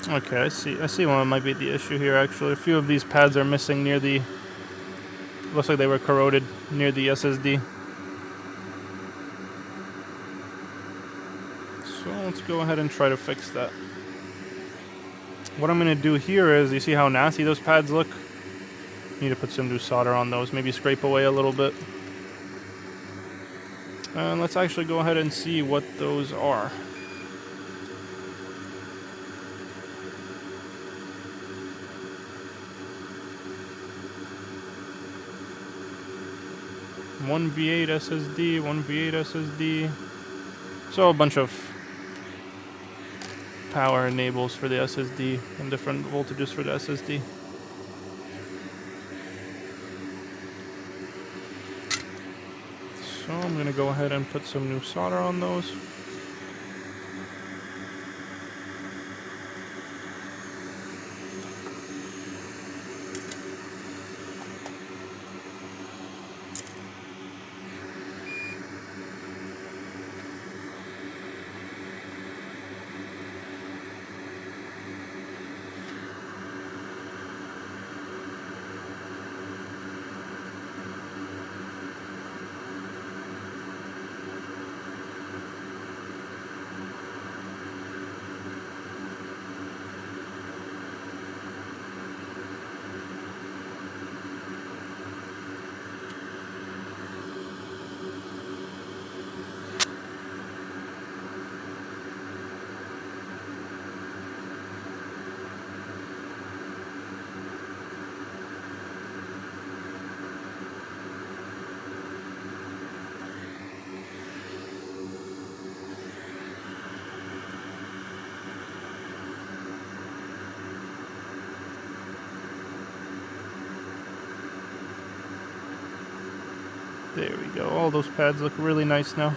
Okay, I see what might be the issue here, actually. A few of these pads are missing near the... Looks like they were corroded near the SSD. So let's go ahead and try to fix that. What I'm going to do here is, you see how nasty those pads look? Need to put some new solder on those, maybe scrape away a little bit. And let's actually go ahead and see what those are. One V8 SSD, one V8 SSD. So a bunch of power enables for the SSD and different voltages for the SSD. So I'm going to go ahead and put some new solder on those. There we go. All those pads look really nice now.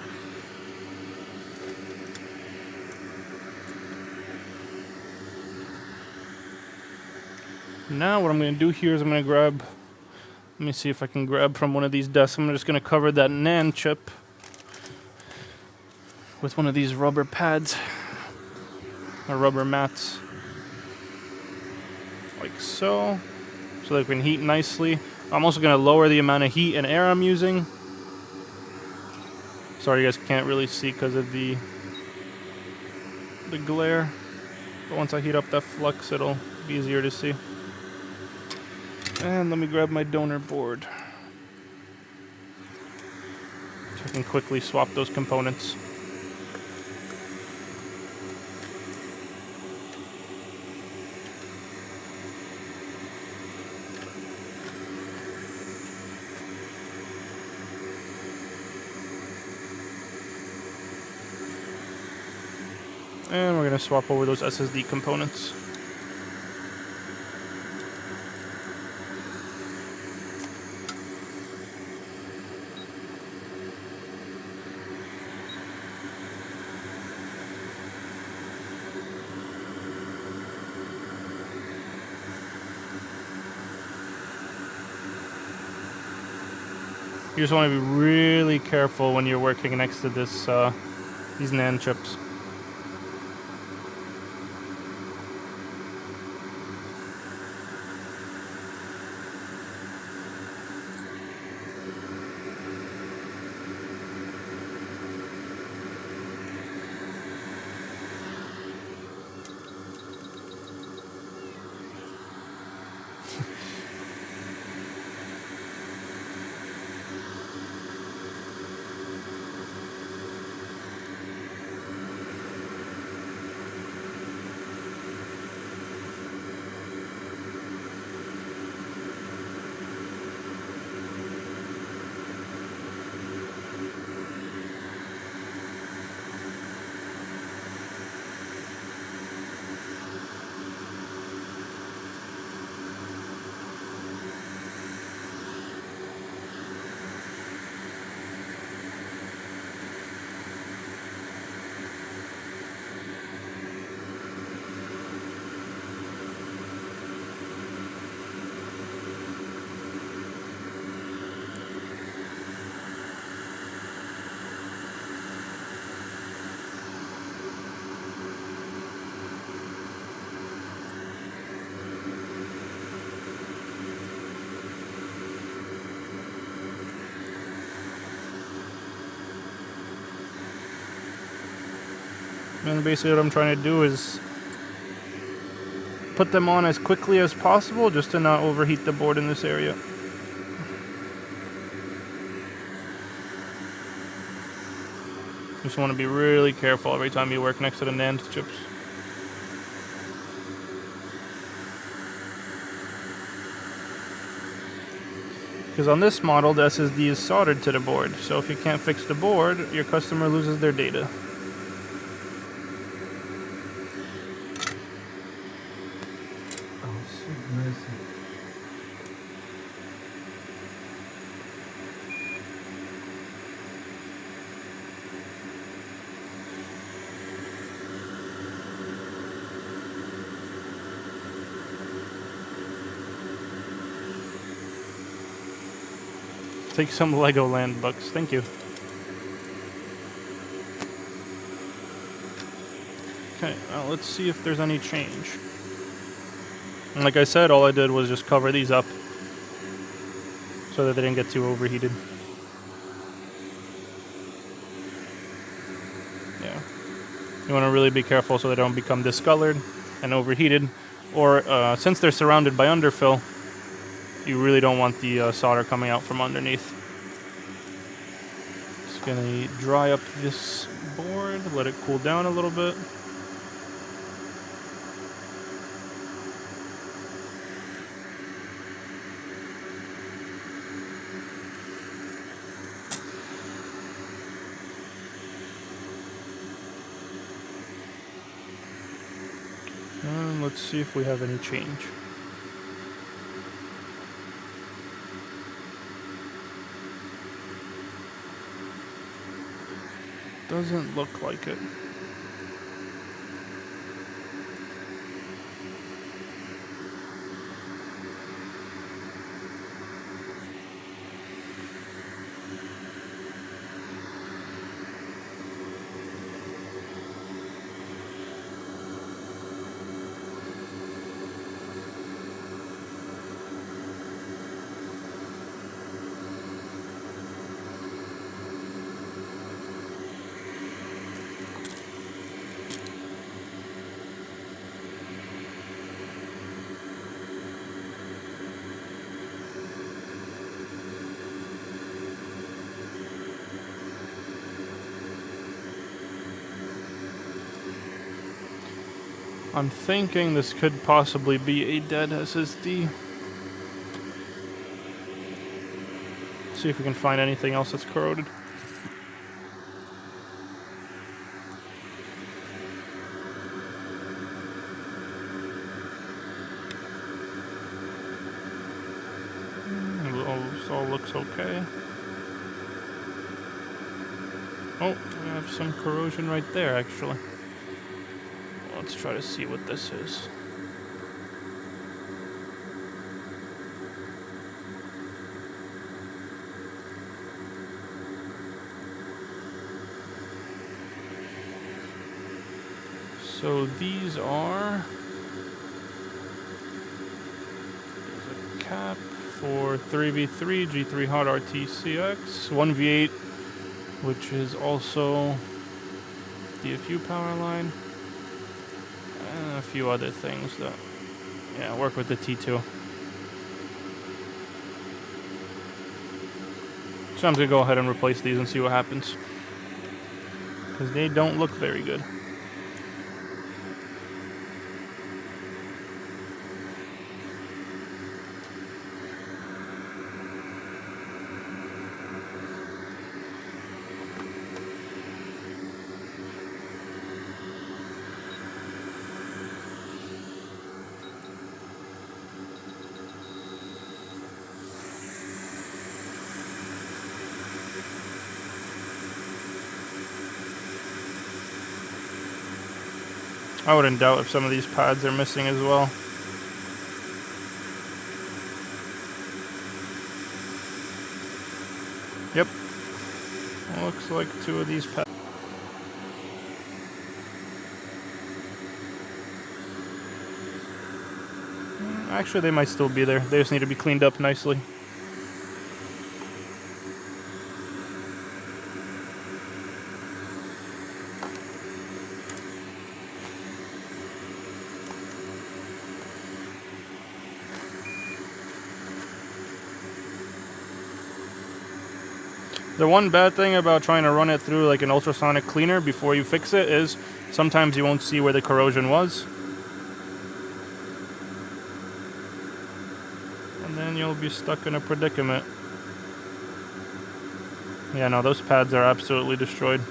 Now what I'm going to do here is I'm going to grab, let me see if I can grab from one of these desks. I'm just going to cover that NAND chip with one of these rubber pads, or rubber mats, like so, so that it can heat nicely. I'm also going to lower the amount of heat and air I'm using. Sorry you guys can't really see because of the glare. But once I heat up that flux, it'll be easier to see. And let me grab my donor board, so I can quickly swap those components. And we're going to swap over those SSD components. You just want to be really careful when you're working next to this these NAND chips. And basically what I'm trying to do is put them on as quickly as possible just to not overheat the board in this area. Just want to be really careful every time you work next to the NAND chips. Because on this model, the SSD is soldered to the board. So if you can't fix the board, your customer loses their data. Take some Legoland bucks. Thank you. Okay, now let's see if there's any change. And like I said, all I did was just cover these up so that they didn't get too overheated. Yeah. You want to really be careful so they don't become discolored and overheated. Or since they're surrounded by underfill, you really don't want the solder coming out from underneath. Just gonna dry up this board, let it cool down a little bit. And let's see if we have any change. Doesn't look like it. I'm thinking this could possibly be a dead SSD. See if we can find anything else that's corroded. This all looks okay. Oh, we have some corrosion right there, actually. Let's try to see what this is. So these are... There's a cap for 3v3 G3 Hot RTCX, 1v8, which is also DFU power line, and a few other things that, yeah, work with the T2. So I'm going to go ahead and replace these and see what happens, because they don't look very good. I wouldn't doubt if some of these pads are missing as well. Yep. Looks like 2 of these pads. Actually, they might still be there. They just need to be cleaned up nicely. The one bad thing about trying to run it through like an ultrasonic cleaner before you fix it is sometimes you won't see where the corrosion was. And then you'll be stuck in a predicament. Yeah, no, those pads are absolutely destroyed.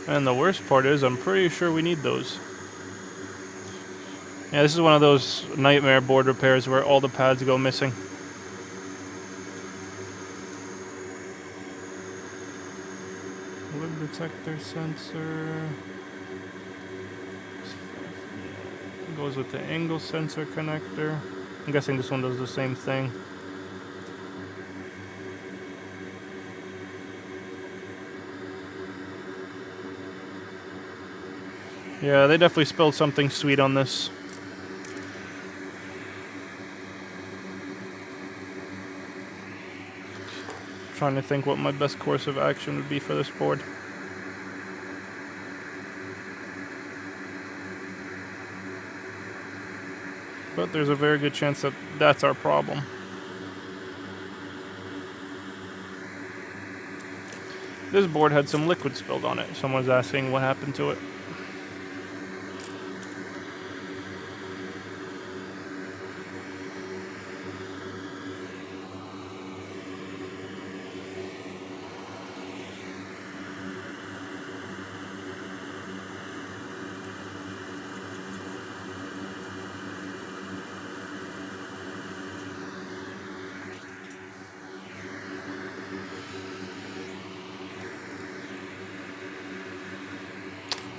And the worst part is I'm pretty sure we need those. Yeah, this is one of those nightmare board repairs where all the pads go missing. Lid detector sensor. Goes with the angle sensor connector. I'm guessing this one does the same thing. Yeah, they definitely spilled something sweet on this. Trying to think what my best course of action would be for this board. But there's a very good chance that that's our problem. This board had some liquid spilled on it. Someone's asking what happened to it.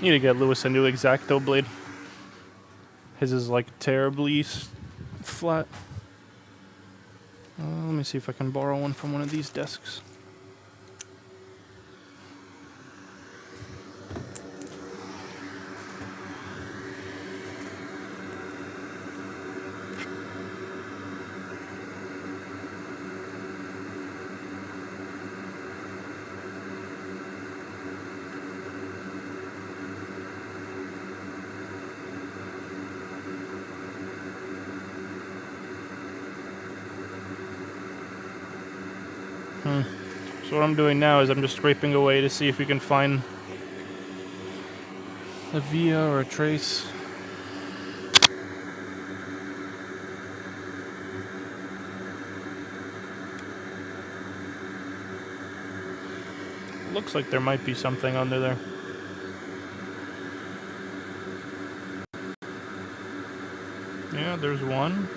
Need to get Lewis a new X-Acto blade. His is like terribly flat. Let me see if I can borrow one from one of these desks. So what I'm doing now is I'm just scraping away to see if we can find a via or a trace. Looks like there might be something under there. Yeah, there's one.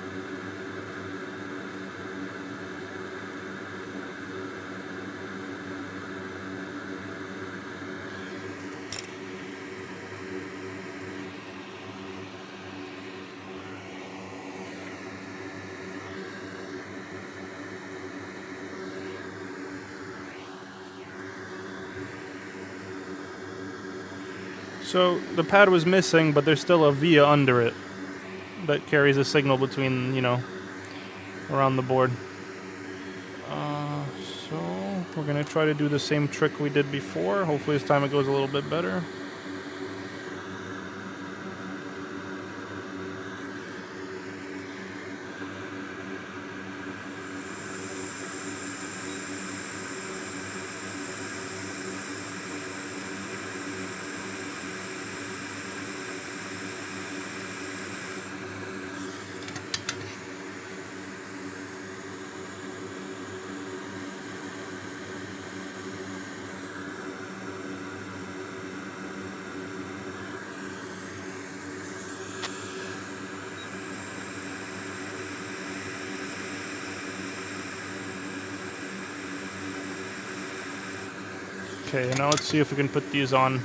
So the pad was missing, but there's still a via under it that carries a signal between, you know, around the board. So we're gonna try to do the same trick we did before. Hopefully this time it goes a little bit better. Okay, now let's see if we can put these on.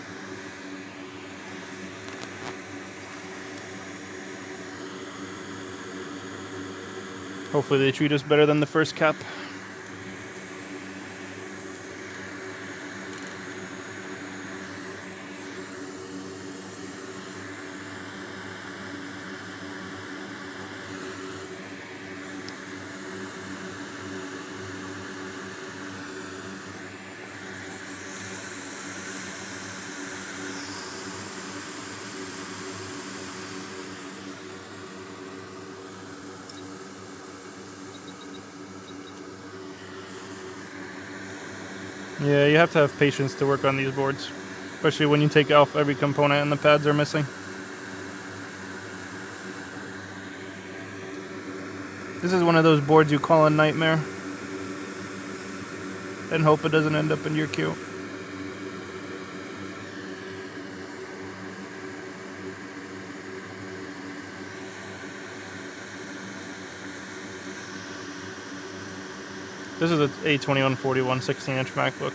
Hopefully they treat us better than the first cap. Yeah, you have to have patience to work on these boards, especially when you take off every component and the pads are missing. This is one of those boards you call a nightmare and hope it doesn't end up in your queue. This is a A2141 16-inch MacBook.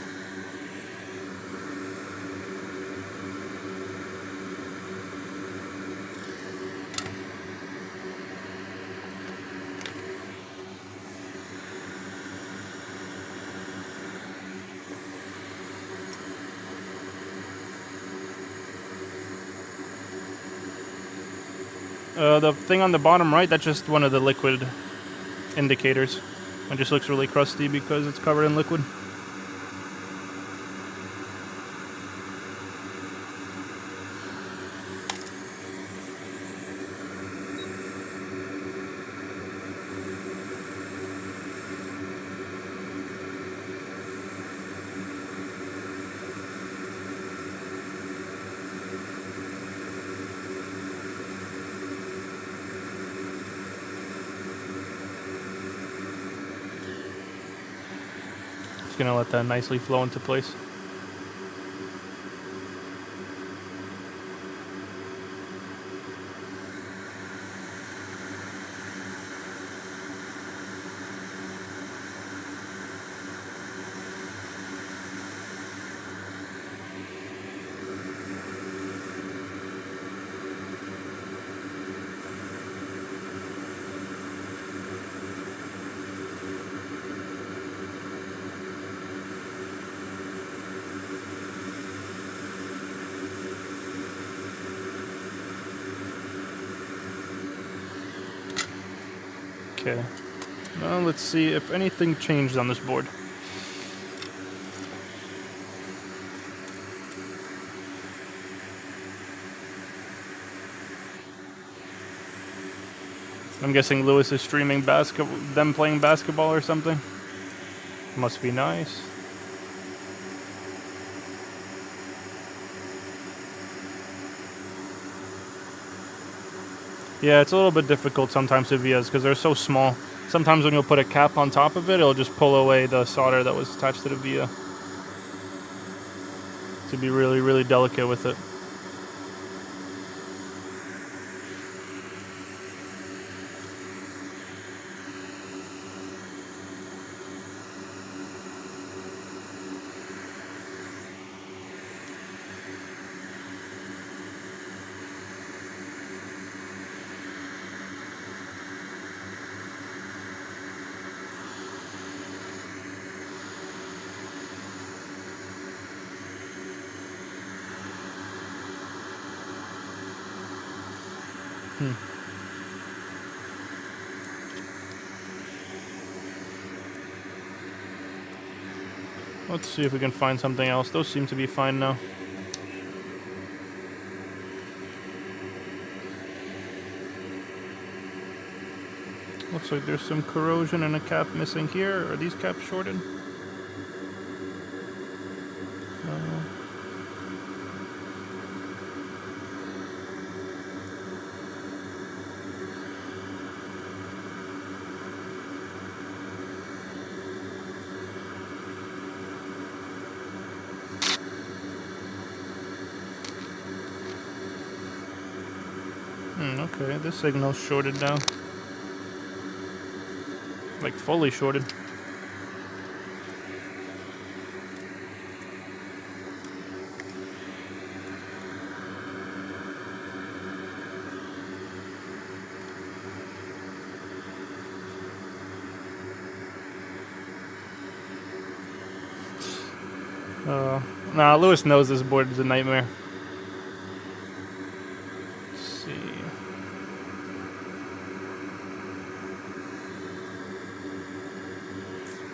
The thing on the bottom right, that's just one of the liquid indicators. It just looks really crusty because it's covered in liquid. Just gonna let that nicely flow into place. Okay, now let's see if anything changed on this board. I'm guessing Lewis is streaming them playing basketball or something. Must be nice. Yeah, it's a little bit difficult sometimes with vias because they're so small. Sometimes when you'll put a cap on top of it, it'll just pull away the solder that was attached to the via. To be really, really delicate with it. Let's see if we can find something else. Those seem to be fine now. Looks like there's some corrosion and a cap missing here. Are these caps shorted? Okay, this signal's shorted now. Like fully shorted. Nah, Lewis knows this board is a nightmare. Let's see.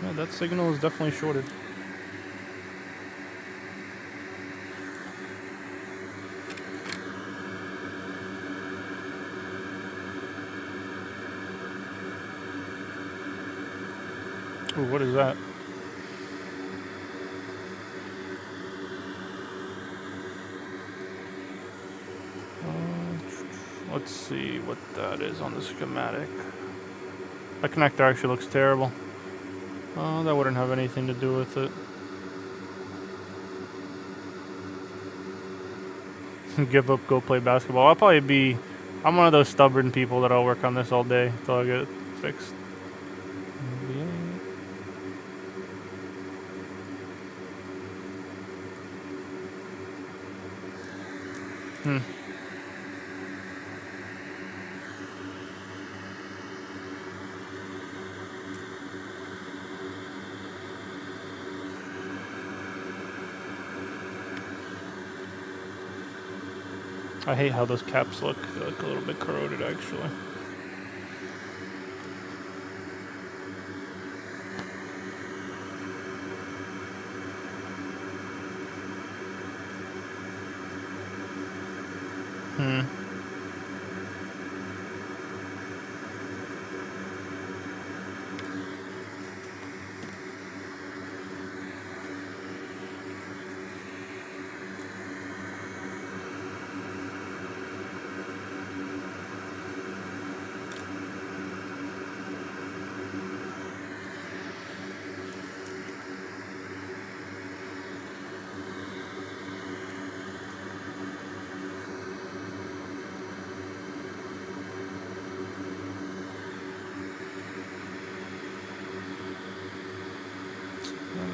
Yeah, that signal is definitely shorted. Ooh, what is that? Let's see what that is on the schematic. That connector actually looks terrible. That wouldn't have anything to do with it. Give up, go play basketball. I'm one of those stubborn people that I'll work on this all day until I get it fixed. I hate how those caps look. They look a little bit corroded, actually.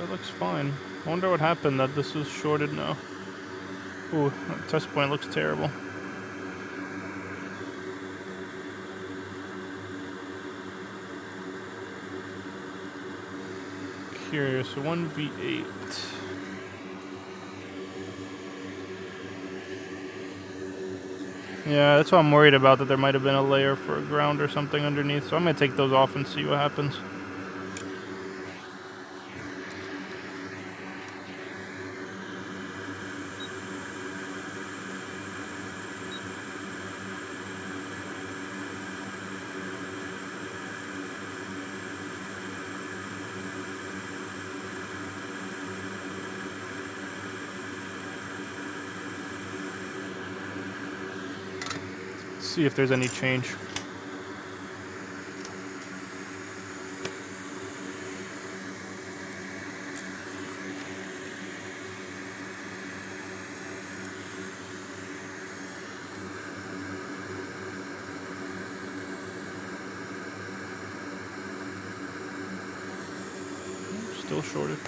Looks fine. I wonder what happened that this was shorted now. Ooh, that test point looks terrible. Curious, 1v8. Yeah, that's what I'm worried about, that there might have been a layer for a ground or something underneath. So I'm going to take those off and see what happens. see if there's any change. Still shorted.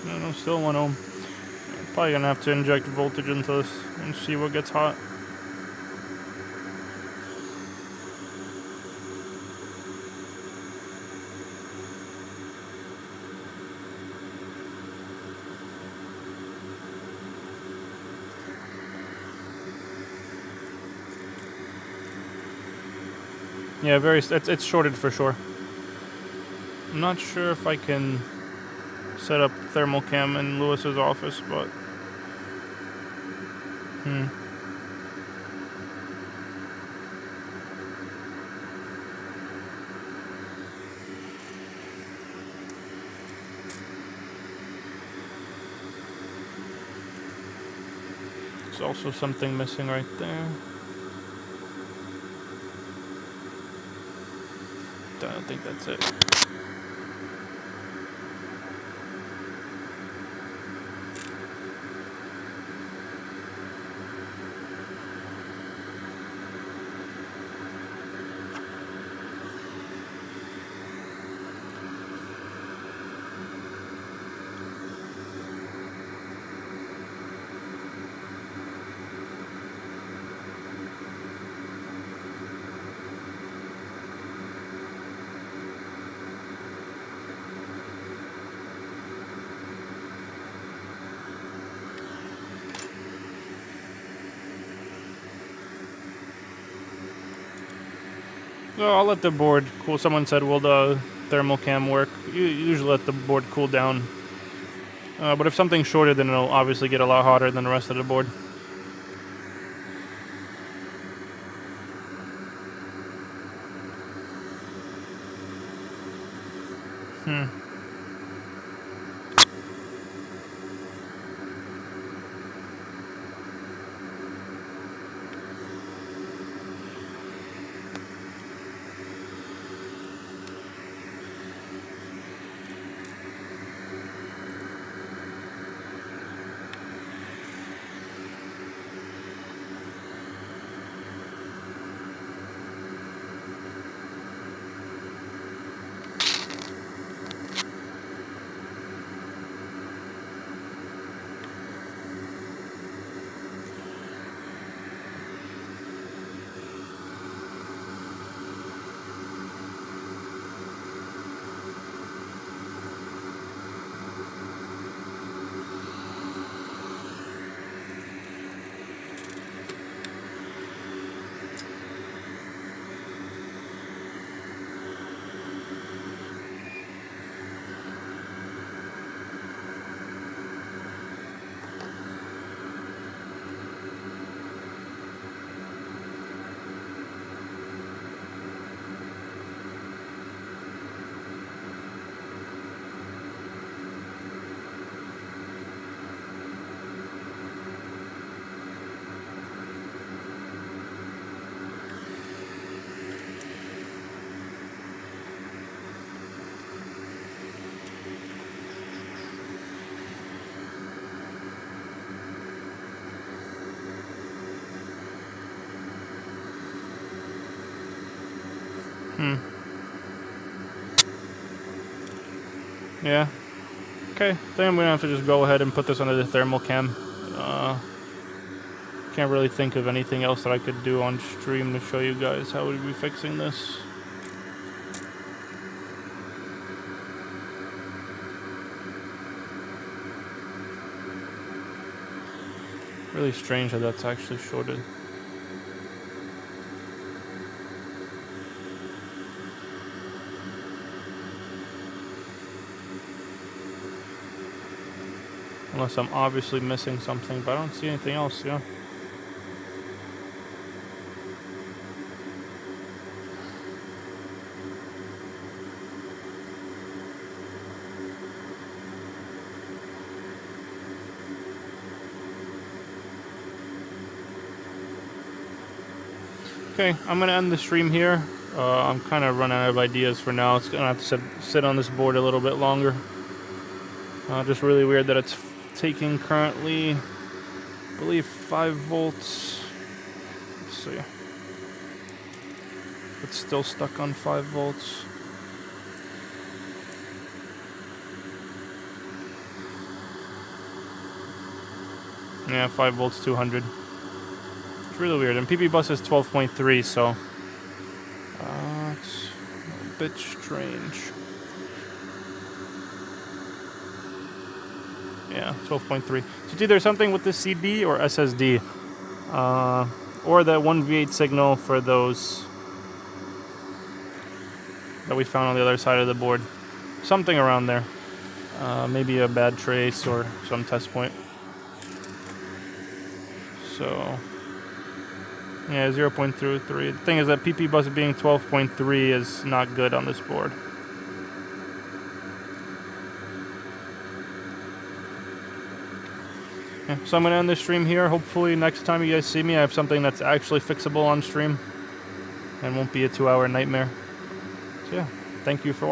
No, still 1 ohm. Probably gonna have to inject voltage into this and see what gets hot. Yeah, it's shorted for sure. I'm not sure if I can set up thermal cam in Lewis's office, but there's also something missing right there. I don't think that's it. So I'll let the board cool. Someone said, will the thermal cam work? You usually let the board cool down. But if something's shorted, then it'll obviously get a lot hotter than the rest of the board. Yeah. Okay, I think I'm gonna have to just go ahead and put this under the thermal cam. Can't really think of anything else that I could do on stream to show you guys how we'd be fixing this. Really strange that that's actually shorted. Unless I'm obviously missing something, but I don't see anything else, yeah. Okay, I'm gonna end the stream here. I'm kind of running out of ideas for now. It's gonna have to sit on this board a little bit longer. Just really weird that it's taking currently, I believe, 5 volts. Let's see. It's still stuck on 5 volts. Yeah, 5 volts, 200. It's really weird. And PP bus is 12.3, so it's a bit strange. Yeah, 12.3. So it's either something with the CD or SSD, or that 1v8 signal for those that we found on the other side of the board. Something around there. Maybe a bad trace or some test point. So, yeah, 0.33. The thing is that PP bus being 12.3 is not good on this board. Yeah, so I'm going to end the stream here. Hopefully next time you guys see me, I have something that's actually fixable on stream and won't be a 2-hour nightmare. So yeah, thank you for watching.